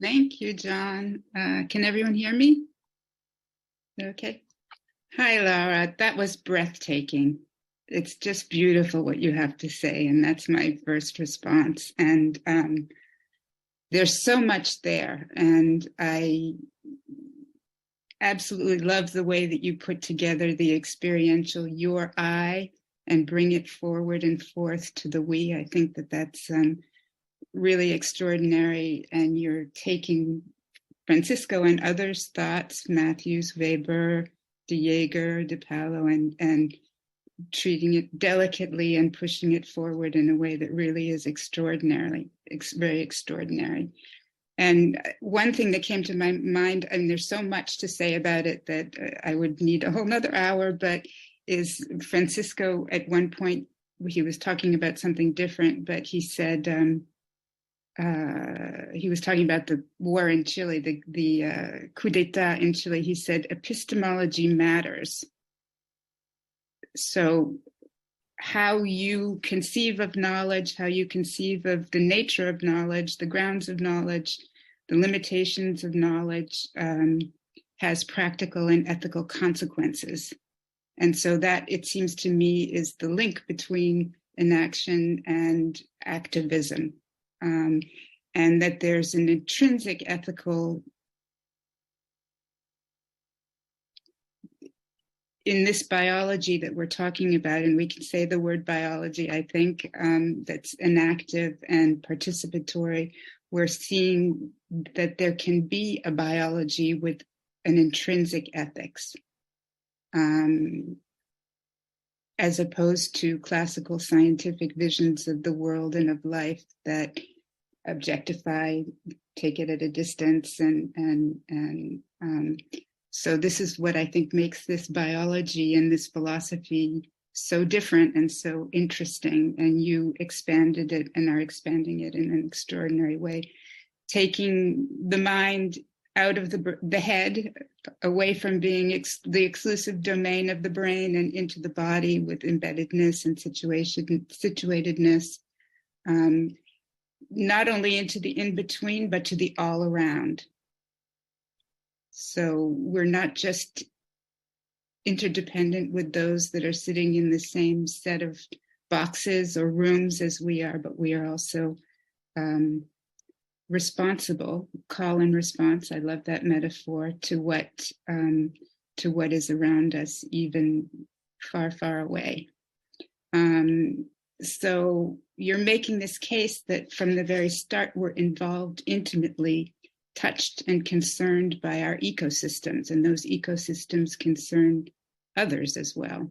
Thank you, John. Can everyone hear me? Okay. Hi, Laura. That was breathtaking. It's just beautiful what you have to say, and that's my first response. And there's so much there, and I absolutely love the way that you put together the experiential your I and bring it forward and forth to the we. I think that that's really extraordinary, and you're taking Francisco and others' thoughts, Matthews, Weber, de Jager, de Palo, and treating it delicately and pushing it forward in a way that really is extraordinary, very extraordinary. And one thing that came to my mind, and there's so much to say about it that I would need a whole nother hour, but is Francisco at one point, he was talking about something different, but he said, he was talking about the war in Chile, the coup d'etat in Chile. He said, epistemology matters. So how you conceive of knowledge, how you conceive of the nature of knowledge, the grounds of knowledge, the limitations of knowledge, has practical and ethical consequences. And so that, it seems to me, is the link between inaction and activism. And that there's an intrinsic ethical in this biology that we're talking about, and we can say the word biology, I think, that's enactive and participatory. We're seeing that there can be a biology with an intrinsic ethics, as opposed to classical scientific visions of the world and of life that objectify, take it at a distance, and so this is what I think makes this biology and this philosophy so different and so interesting. And you expanded it and are expanding it in an extraordinary way, taking the mind out of the head, away from being the exclusive domain of the brain and into the body with embeddedness and situatedness. Not only into the in-between, but to the all around. So we're not just interdependent with those that are sitting in the same set of boxes or rooms as we are, but we are also responsible, call and response. I love that metaphor, to what is around us, even far, far away. So you're making this case that from the very start, we're involved intimately, touched and concerned by our ecosystems, and those ecosystems concern others as well.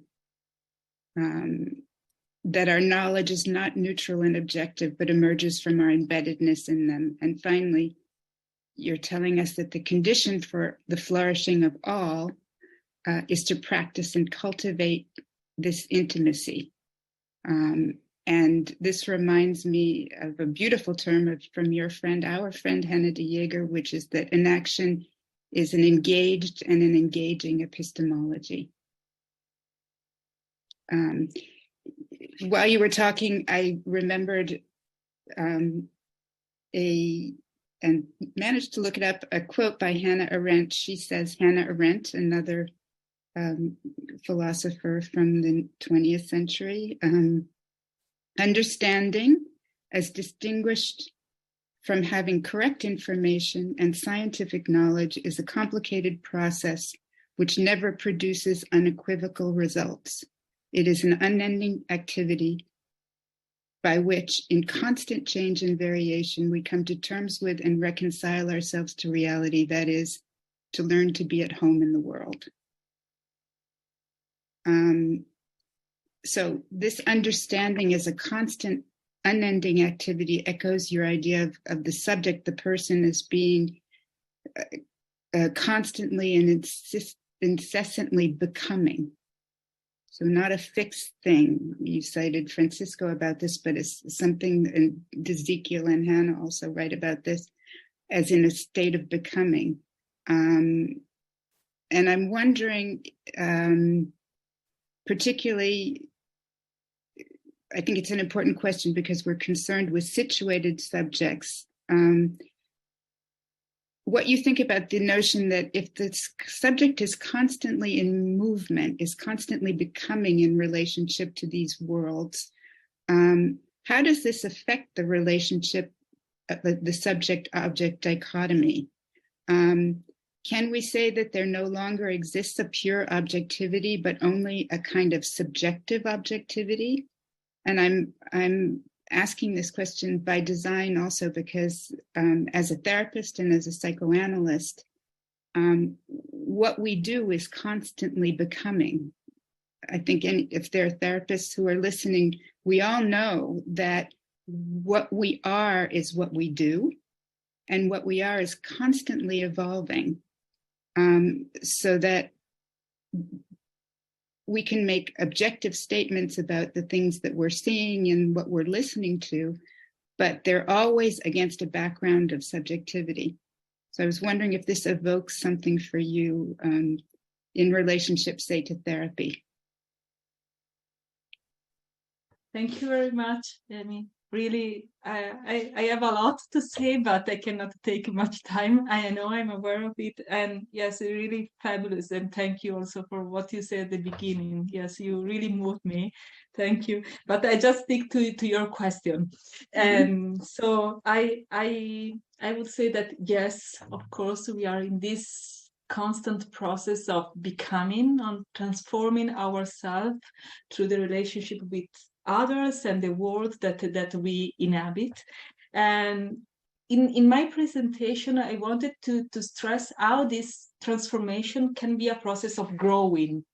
That our knowledge is not neutral and objective, but emerges from our embeddedness in them. And finally, you're telling us that the condition for the flourishing of all is to practice and cultivate this intimacy. And this reminds me of a beautiful term from your friend, our friend, Hannah de Jager, which is that inaction is an engaged and an engaging epistemology. While you were talking, I remembered and managed to look it up, a quote by Hannah Arendt. She says, Hannah Arendt, another philosopher from the 20th century, understanding as distinguished from having correct information and scientific knowledge is a complicated process which never produces unequivocal results. It is an unending activity by which, in constant change and variation, we come to terms with and reconcile ourselves to reality, that is, to learn to be at home in the world. So this understanding as a constant, unending activity echoes your idea of the subject, the person, as being constantly and incessantly becoming. So not a fixed thing. You cited Francisco about this, but it's something, and Ezekiel and Hannah also write about this, as in a state of becoming. And I'm wondering, particularly, I think it's an important question because we're concerned with situated subjects. What you think about the notion that if the subject is constantly in movement, is constantly becoming in relationship to these worlds, how does this affect the relationship, the subject-object dichotomy? Can we say that there no longer exists a pure objectivity, but only a kind of subjective objectivity? And I'm asking this question by design also because as a therapist and as a psychoanalyst, what we do is constantly becoming. I think if there are therapists who are listening, we all know that what we are is what we do, and what we are is constantly evolving, so that we can make objective statements about the things that we're seeing and what we're listening to, but they're always against a background of subjectivity. So I was wondering if this evokes something for you in relationship, say, to therapy. Thank you very much, Amy. Really, I have a lot to say, but I cannot take much time. I know I'm aware of it. And yes, really fabulous. And thank you also for what you said at the beginning. Yes, you really moved me. Thank you. But I just stick to your question. And so I would say that, yes, of course, we are in this constant process of becoming and transforming ourselves through the relationship with others and the world that we inhabit. And in my presentation, I wanted to stress how this transformation can be a process of growing.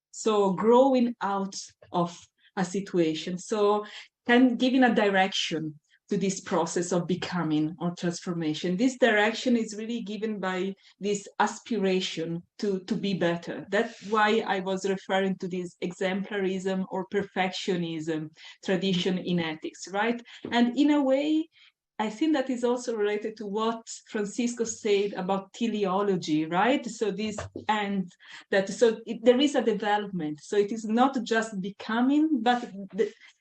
So growing out of a situation. So giving a direction to this process of becoming or transformation. This direction is really given by this aspiration to be better. That's why I was referring to this exemplarism or perfectionism tradition in ethics, right? And in a way, I think that is also related to what Francisco said about teleology, right? So this and that, there is a development. So it is not just becoming, but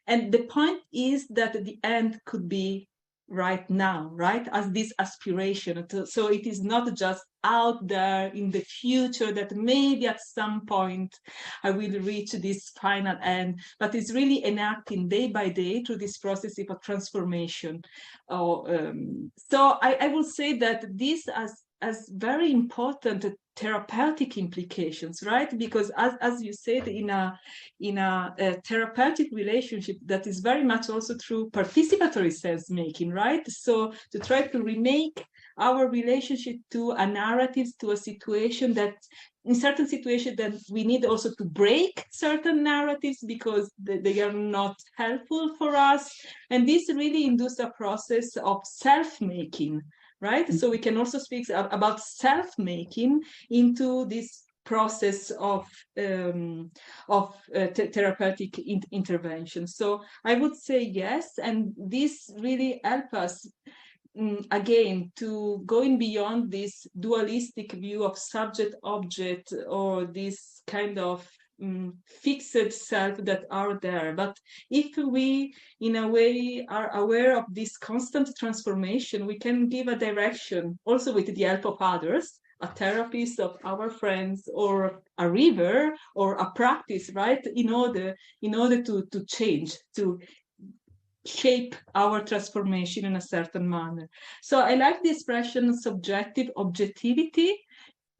the point is that the end could be right now, right? As this aspiration. So it is not just out there in the future that maybe at some point I will reach this final end, but it's really enacting day by day through this process of transformation. So I will say that this as very important therapeutic implications, right? Because as you said, in a therapeutic relationship, that is very much also through participatory sense making, right? So to try to remake our relationship to a narrative, to a situation that in certain situations that we need also to break certain narratives because they are not helpful for us. And this really induces a process of self-making, right? So we can also speak about self-making into this process of therapeutic intervention. So I would say yes, and this really helps us again to going beyond this dualistic view of subject-object or this kind of fixed self that are there. But if we in a way are aware of this constant transformation, we can give a direction also with the help of others, a therapist, of our friends, or a river, or a practice, right? In order to change, to shape our transformation in a certain manner. So I like the expression subjective objectivity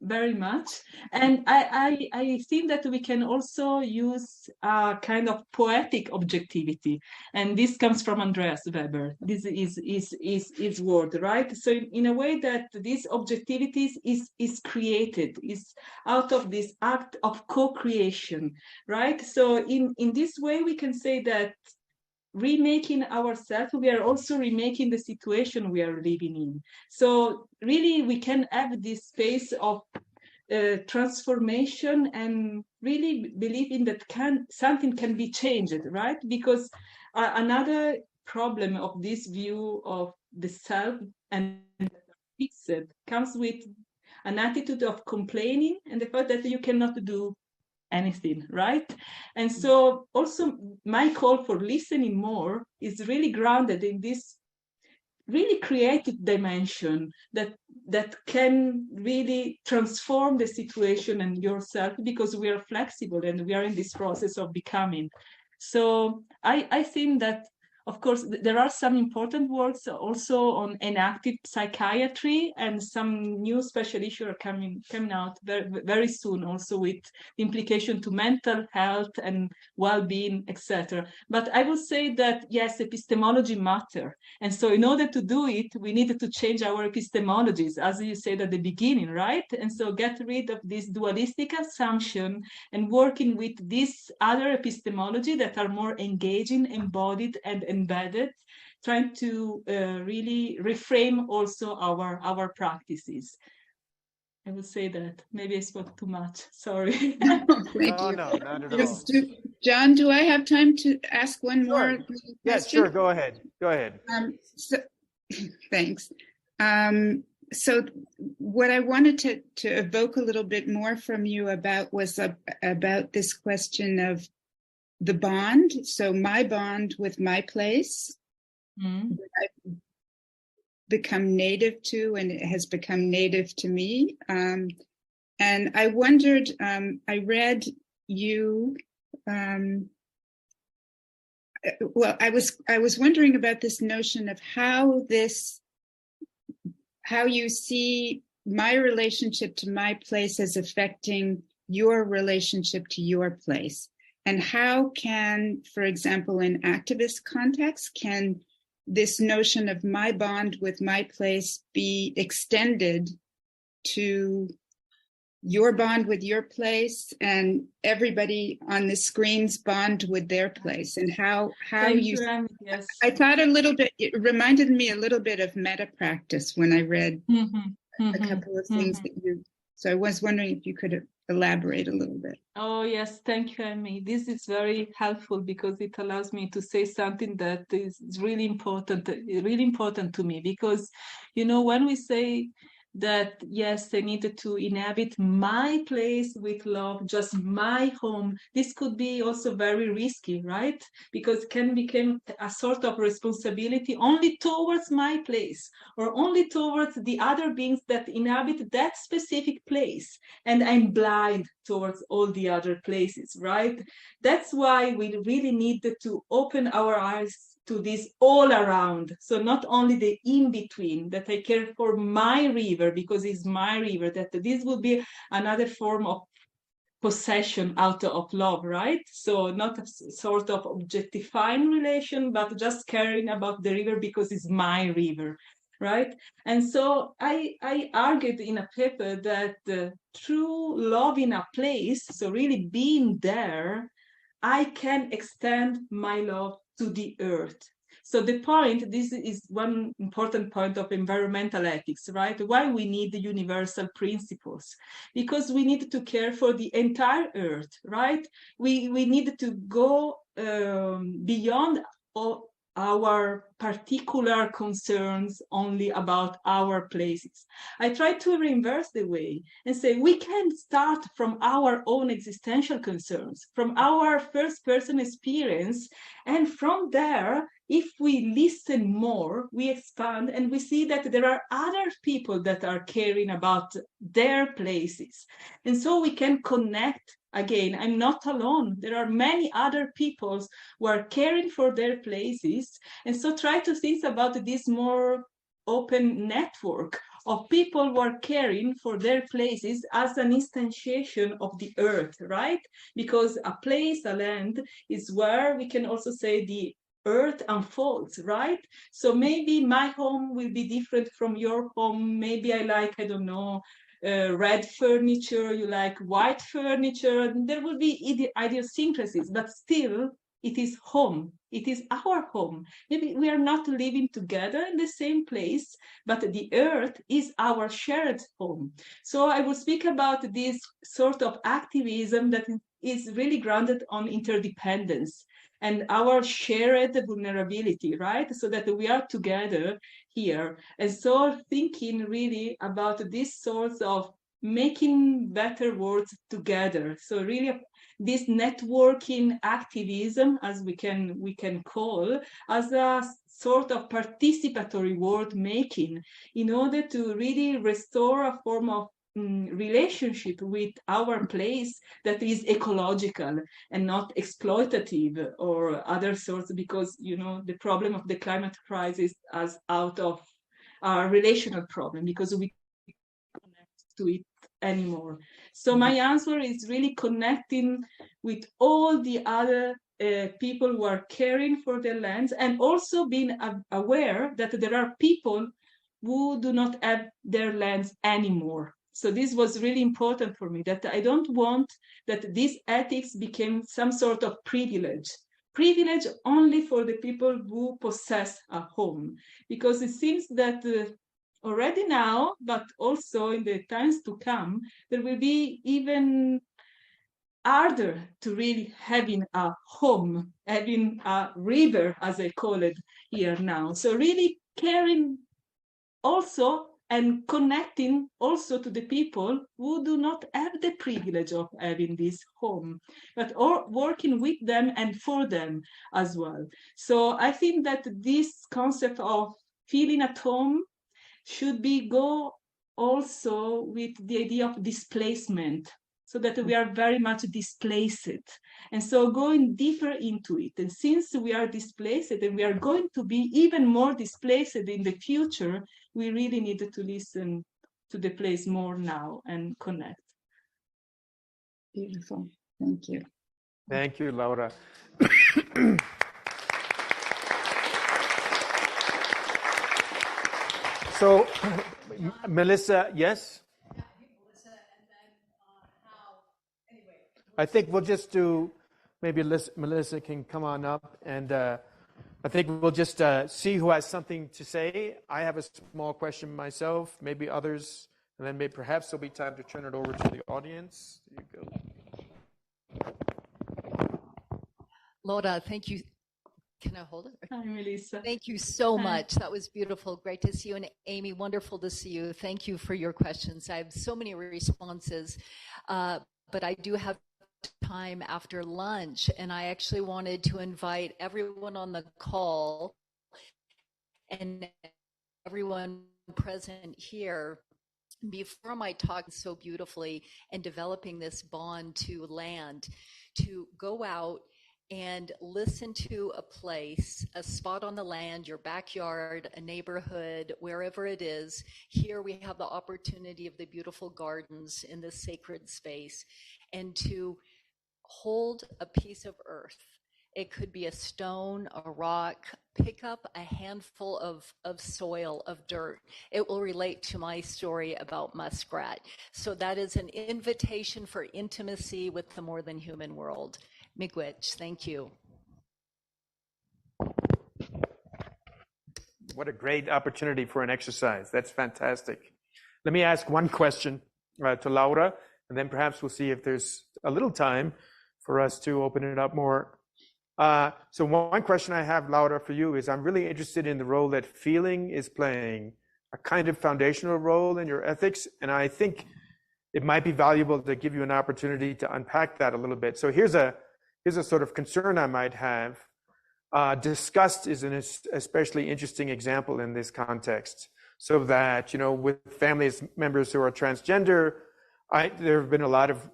very much. And I think that we can also use a kind of poetic objectivity. And this comes from Andreas Weber. This is his word, right? So in a way that this objectivity is created, is out of this act of co-creation, right? So in this way, we can say that remaking ourselves, we are also remaking the situation we are living in. So really, we can have this space of transformation and really believing that something can be changed, right? Because another problem of this view of the self and fixed comes with an attitude of complaining and the fact that you cannot do anything, right? And so also my call for listening more is really grounded in this really creative dimension that can really transform the situation and yourself, because we are flexible and we are in this process of becoming. So I think that, of course, there are some important works also on enactive psychiatry, and some new special issues are coming out very, very soon, also with implication to mental health and well-being, etc. But I would say that yes, epistemology matter, and so in order to do it, we needed to change our epistemologies, as you said at the beginning, right? And so get rid of this dualistic assumption and working with this other epistemology that are more engaging, embodied, and embedded, trying to really reframe also our practices. I would say that. Maybe I spoke too much. Sorry. No, not at all. John, do I have time to ask one more question? Yes, sure. Go ahead. Thanks. So what I wanted to evoke a little bit more from you about was about this question of the bond. So my bond with my place, that I've become native to, and it has become native to me. And I wondered, I read you, well, I was wondering about this notion of how you see my relationship to my place as affecting your relationship to your place. And how can, for example, in activist contexts, can this notion of my bond with my place be extended to your bond with your place and everybody on the screen's bond with their place? And how you yes. I thought a little bit, it reminded me a little bit of meta practice when I read a couple of things that you, so I was wondering if you could elaborate a little bit. Oh, yes. Thank you, Amy. This is very helpful because it allows me to say something that is really important to me, because, you know, when we say that, yes, I needed to inhabit my place with love, just my home, this could be also very risky, right? Because it can become a sort of responsibility only towards my place, or only towards the other beings that inhabit that specific place, and I'm blind towards all the other places, right? That's why we really needed to open our eyes to this all around. So not only the in-between, that I care for my river because it's my river, that this would be another form of possession out of love, right? So not a sort of objectifying relation, but just caring about the river because it's my river, right? And so I argued in a paper that through loving a place, so really being there, I can extend my love to the earth. So the point, this is one important point of environmental ethics, right? Why we need the universal principles? Because we need to care for the entire earth, right? We need to go beyond all our particular concerns only about our places. I try to reverse the way and say we can start from our own existential concerns, from our first person experience, and from there, if we listen more, we expand and we see that there are other people that are caring about their places. And so we can connect. Again, I'm not alone. There are many other people who are caring for their places. And so try to think about this more open network of people who are caring for their places as an instantiation of the earth, right? Because a place, a land, is where we can also say the earth unfolds, right? So maybe my home will be different from your home. Maybe I like, I don't know, red furniture, you like white furniture. There will be idiosyncrasies, but still it is home. It is our home. Maybe we are not living together in the same place, but the earth is our shared home. So I will speak about this sort of activism that is really grounded on interdependence and our shared vulnerability, right? So that we are together here. And so thinking really about this sort of making better worlds together. So really this networking activism, as we can call, as a sort of participatory world making in order to really restore a form of relationship with our place that is ecological and not exploitative or other sorts, because the problem of the climate crisis as out of our relational problem, because we connect to it anymore. So my answer is really connecting with all the other people who are caring for their lands, and also being aware that there are people who do not have their lands anymore. So this was really important for me, that I don't want that this ethics became some sort of privilege only for the people who possess a home, because it seems that already now, but also in the times to come, there will be even harder to really having a home, having a river, as I call it here now. So really caring also and connecting also to the people who do not have the privilege of having this home, but working with them and for them as well. So I think that this concept of feeling at home should be go also with the idea of displacement, so that we are very much displaced. And so going deeper into it, and since we are displaced and we are going to be even more displaced in the future, we really needed to listen to the place more now and connect. Beautiful. Thank you. Thank you, Laura. So, Melissa, yes? I think we'll just do, maybe Melissa can come on up, and I think we'll just see who has something to say. I have a small question myself, maybe others, and then maybe perhaps there'll be time to turn it over to the audience. There you go. Laura, thank you. Can I hold it? Hi, Melissa. Thank you so much. That was beautiful. Great to see you. And Amy, wonderful to see you. Thank you for your questions. I have so many responses, but I do have time after lunch, and I actually wanted to invite everyone on the call and everyone present here, before my talk so beautifully and developing this bond to land, to go out and listen to a place, a spot on the land, your backyard, a neighborhood, wherever it is. Here we have the opportunity of the beautiful gardens in this sacred space, and to hold a piece of earth. It could be a stone, a rock. Pick up a handful of soil, of dirt. It will relate to my story about muskrat. So that is an invitation for intimacy with the more than human world. Miigwech, thank you. What a great opportunity for an exercise. That's fantastic. Let me ask one question to Laura, and then perhaps we'll see if there's a little time for us to open it up more. So one question I have, Laura, for you is I'm really interested in the role that feeling is playing, a kind of foundational role in your ethics. And I think it might be valuable to give you an opportunity to unpack that a little bit. So here's a sort of concern I might have. Disgust is an especially interesting example in this context. So that, with family members who are transgender, there have been a lot of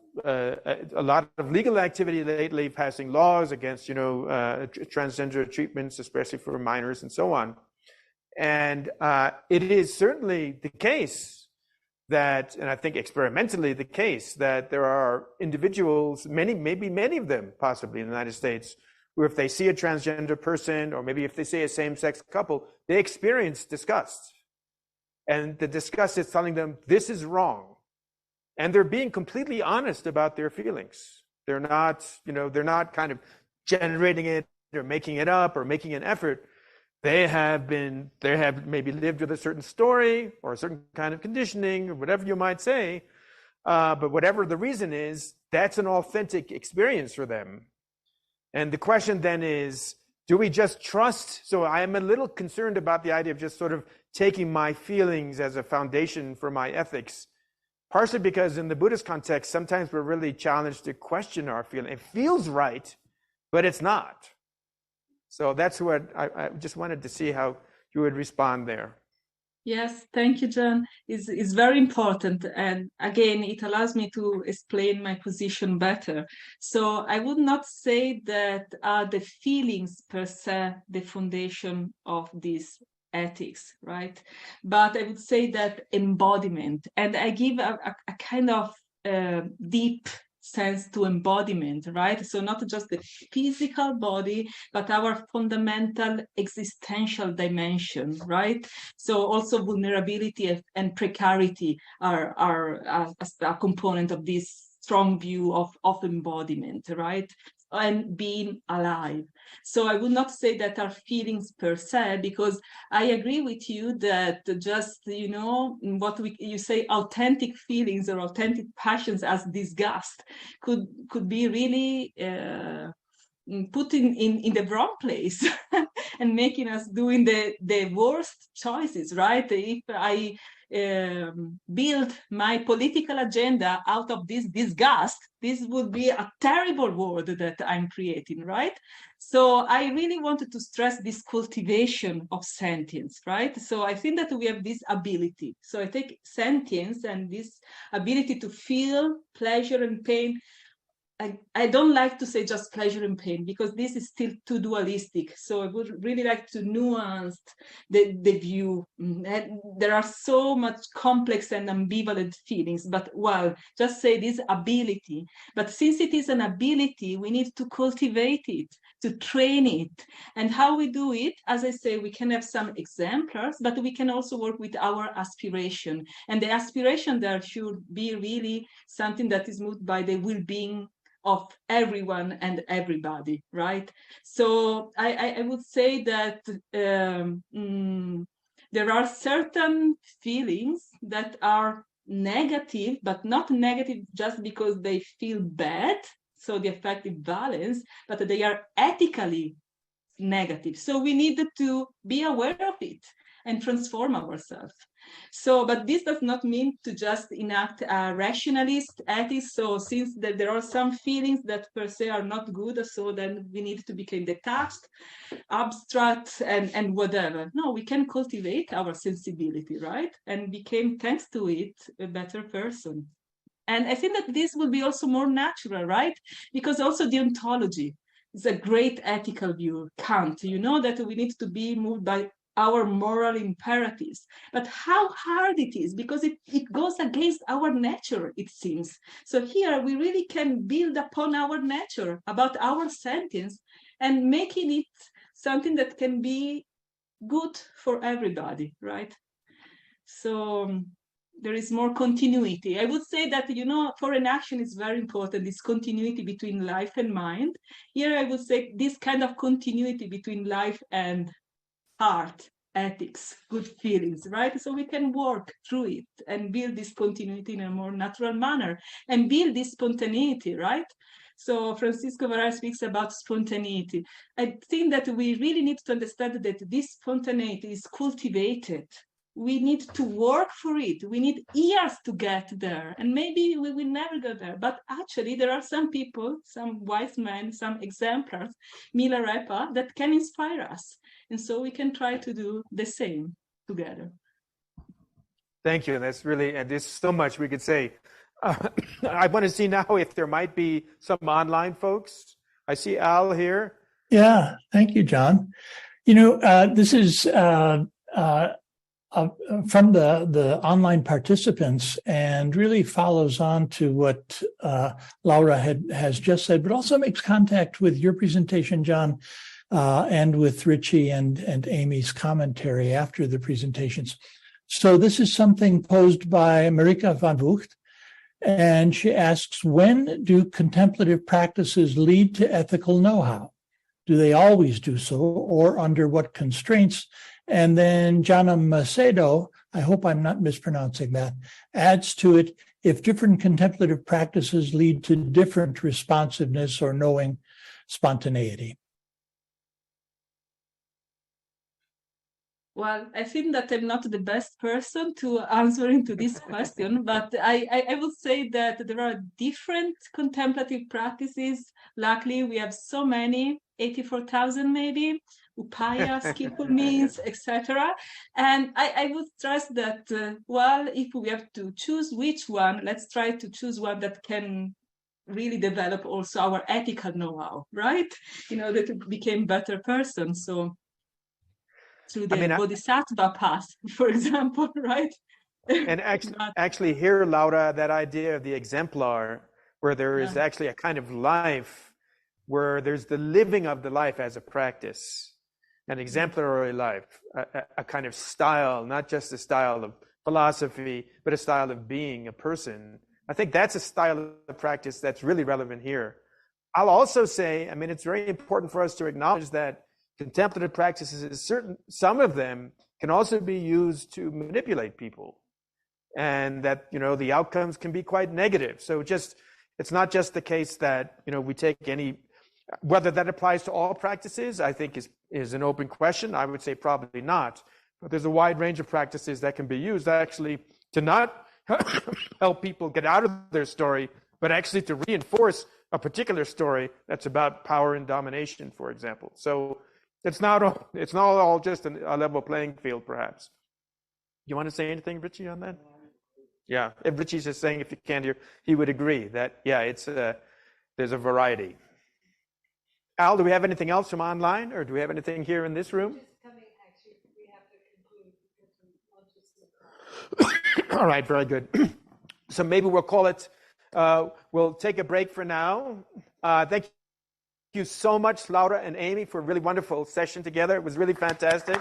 legal activity lately, passing laws against, transgender treatments, especially for minors and so on. And it is certainly the case that, and I think experimentally the case, that there are individuals, maybe many of them possibly in the United States, where if they see a transgender person, or maybe if they see a same-sex couple, they experience disgust. And the disgust is telling them, this is wrong. And they're being completely honest about their feelings. They're not, they're not kind of generating it or making it up or making an effort. They have maybe lived with a certain story or a certain kind of conditioning or whatever you might say. But whatever the reason is, that's an authentic experience for them. And the question then is, do we just trust? So I am a little concerned about the idea of just sort of taking my feelings as a foundation for my ethics. Partially because in the Buddhist context, sometimes we're really challenged to question our feeling. It feels right, but it's not. So that's what I just wanted to see how you would respond there. Yes, thank you, John. It's very important. And again, it allows me to explain my position better. So I would not say that the feelings per se, the foundation of this ethics, right? But I would say that embodiment, and I give a kind of deep sense to embodiment, right? So not just the physical body, but our fundamental existential dimension, right? So also vulnerability and precarity are a component of this strong view of embodiment, right? And being alive. So I would not say that our feelings per se, because I agree with you that just, what you say, authentic feelings or authentic passions as disgust could be really put in the wrong place and making us doing the worst choices, right? If I build my political agenda out of this disgust, this would be a terrible world that I'm creating, right? So I really wanted to stress this cultivation of sentience, right? So I think that we have this ability. So I take sentience and this ability to feel pleasure and pain. I don't like to say just pleasure and pain, because this is still too dualistic. So I would really like to nuance the view. And there are so much complex and ambivalent feelings, but just say this ability. But since it is an ability, we need to cultivate it, to train it. And how we do it, as I say, we can have some exemplars, but we can also work with our aspiration. And the aspiration there should be really something that is moved by the well-being of everyone and everybody, right? So I would say that there are certain feelings that are negative, but not negative just because they feel bad, so the affective balance, but they are ethically negative. So we need to be aware of it and transform ourselves. So, but this does not mean to just enact a rationalist ethics. So since there are some feelings that per se are not good, so then we need to become detached, abstract, and whatever. No, we can cultivate our sensibility, right? And become, thanks to it, a better person. And I think that this will be also more natural, right? Because also the ontology is a great ethical view, Kant, that we need to be moved by our moral imperatives, but how hard it is, because it goes against our nature, it seems. So here we really can build upon our nature, about our sentience, and making it something that can be good for everybody, right? So there is more continuity. I would say that, foreign action is very important, this continuity between life and mind. Here I would say this kind of continuity between life and art, ethics, good feelings, right? So we can work through it and build this continuity in a more natural manner and build this spontaneity, right? So Francisco Varela speaks about spontaneity. I think that we really need to understand that this spontaneity is cultivated. We need to work for it. We need years to get there. And maybe we will never go there. But actually, there are some people, some wise men, some exemplars, Milarepa, that can inspire us. And so we can try to do the same together. Thank you. That's really, and there's so much we could say. I want to see now if there might be some online folks. I see Al here. Yeah, thank you, John. You know, this is from the online participants and really follows on to what Laura has just said, but also makes contact with your presentation, John, and with Richie and Amy's commentary after the presentations. So this is something posed by Marika van Vught, and she asks, when do contemplative practices lead to ethical know-how? Do they always do so, or under what constraints? And then Jana Macedo, I hope I'm not mispronouncing that, adds to it, if different contemplative practices lead to different responsiveness or knowing spontaneity. Well, I think that I'm not the best person to answer into this question, but I would say that there are different contemplative practices. Luckily, we have so many, 84,000 maybe, upaya, skillful means, etc. And I would stress that, well, if we have to choose which one, let's try to choose one that can really develop also our ethical know-how, right? In order to become a better person. So through the bodhisattva path, for example, right? And actually here, Laura, that idea of the exemplar, where there is actually a kind of life, where there's the living of the life as a practice, an exemplary life, a kind of style, not just a style of philosophy, but a style of being a person. I think that's a style of practice that's really relevant here. I'll also say, I mean, it's very important for us to acknowledge that contemplative practices, some of them can also be used to manipulate people, and that, you know, the outcomes can be quite negative. So it's not just the case that, you know, we take any, whether that applies to all practices, I think is an open question. I would say probably not, but there's a wide range of practices that can be used actually to not help people get out of their story, but actually to reinforce a particular story that's about power and domination, for example. So it's not all just a level playing field, perhaps. You want to say anything, Richie, on that? Yeah, if Richie's just saying, if you can't hear, he would agree that, yeah, there's a variety. Al, do we have anything else from online, or do we have anything here in this room? All right, very good. So maybe we'll call it, we'll take a break for now. Thank you so much, Laura and Amy, for a really wonderful session together. It was really fantastic.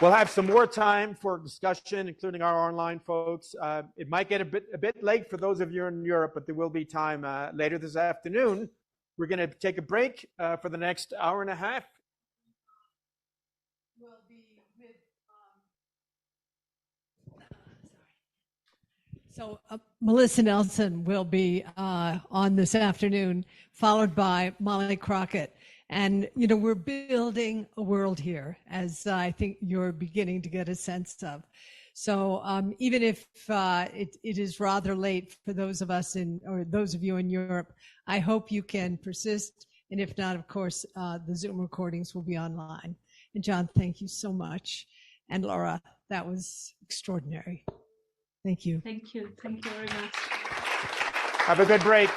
We'll have some more time for discussion, including our online folks. It might get a bit late for those of you in Europe, but there will be time later this afternoon. We're going to take a break for the next hour and a half. We'll be with, So Melissa Nelson will be on this afternoon, followed by Molly Crockett. And, you know, we're building a world here, as I think you're beginning to get a sense of. So even if it is rather late for those of us or those of you in Europe, I hope you can persist. And if not, of course, the Zoom recordings will be online. And John, thank you so much. And Laura, that was extraordinary. Thank you. Thank you. Thank you very much. Have a good break.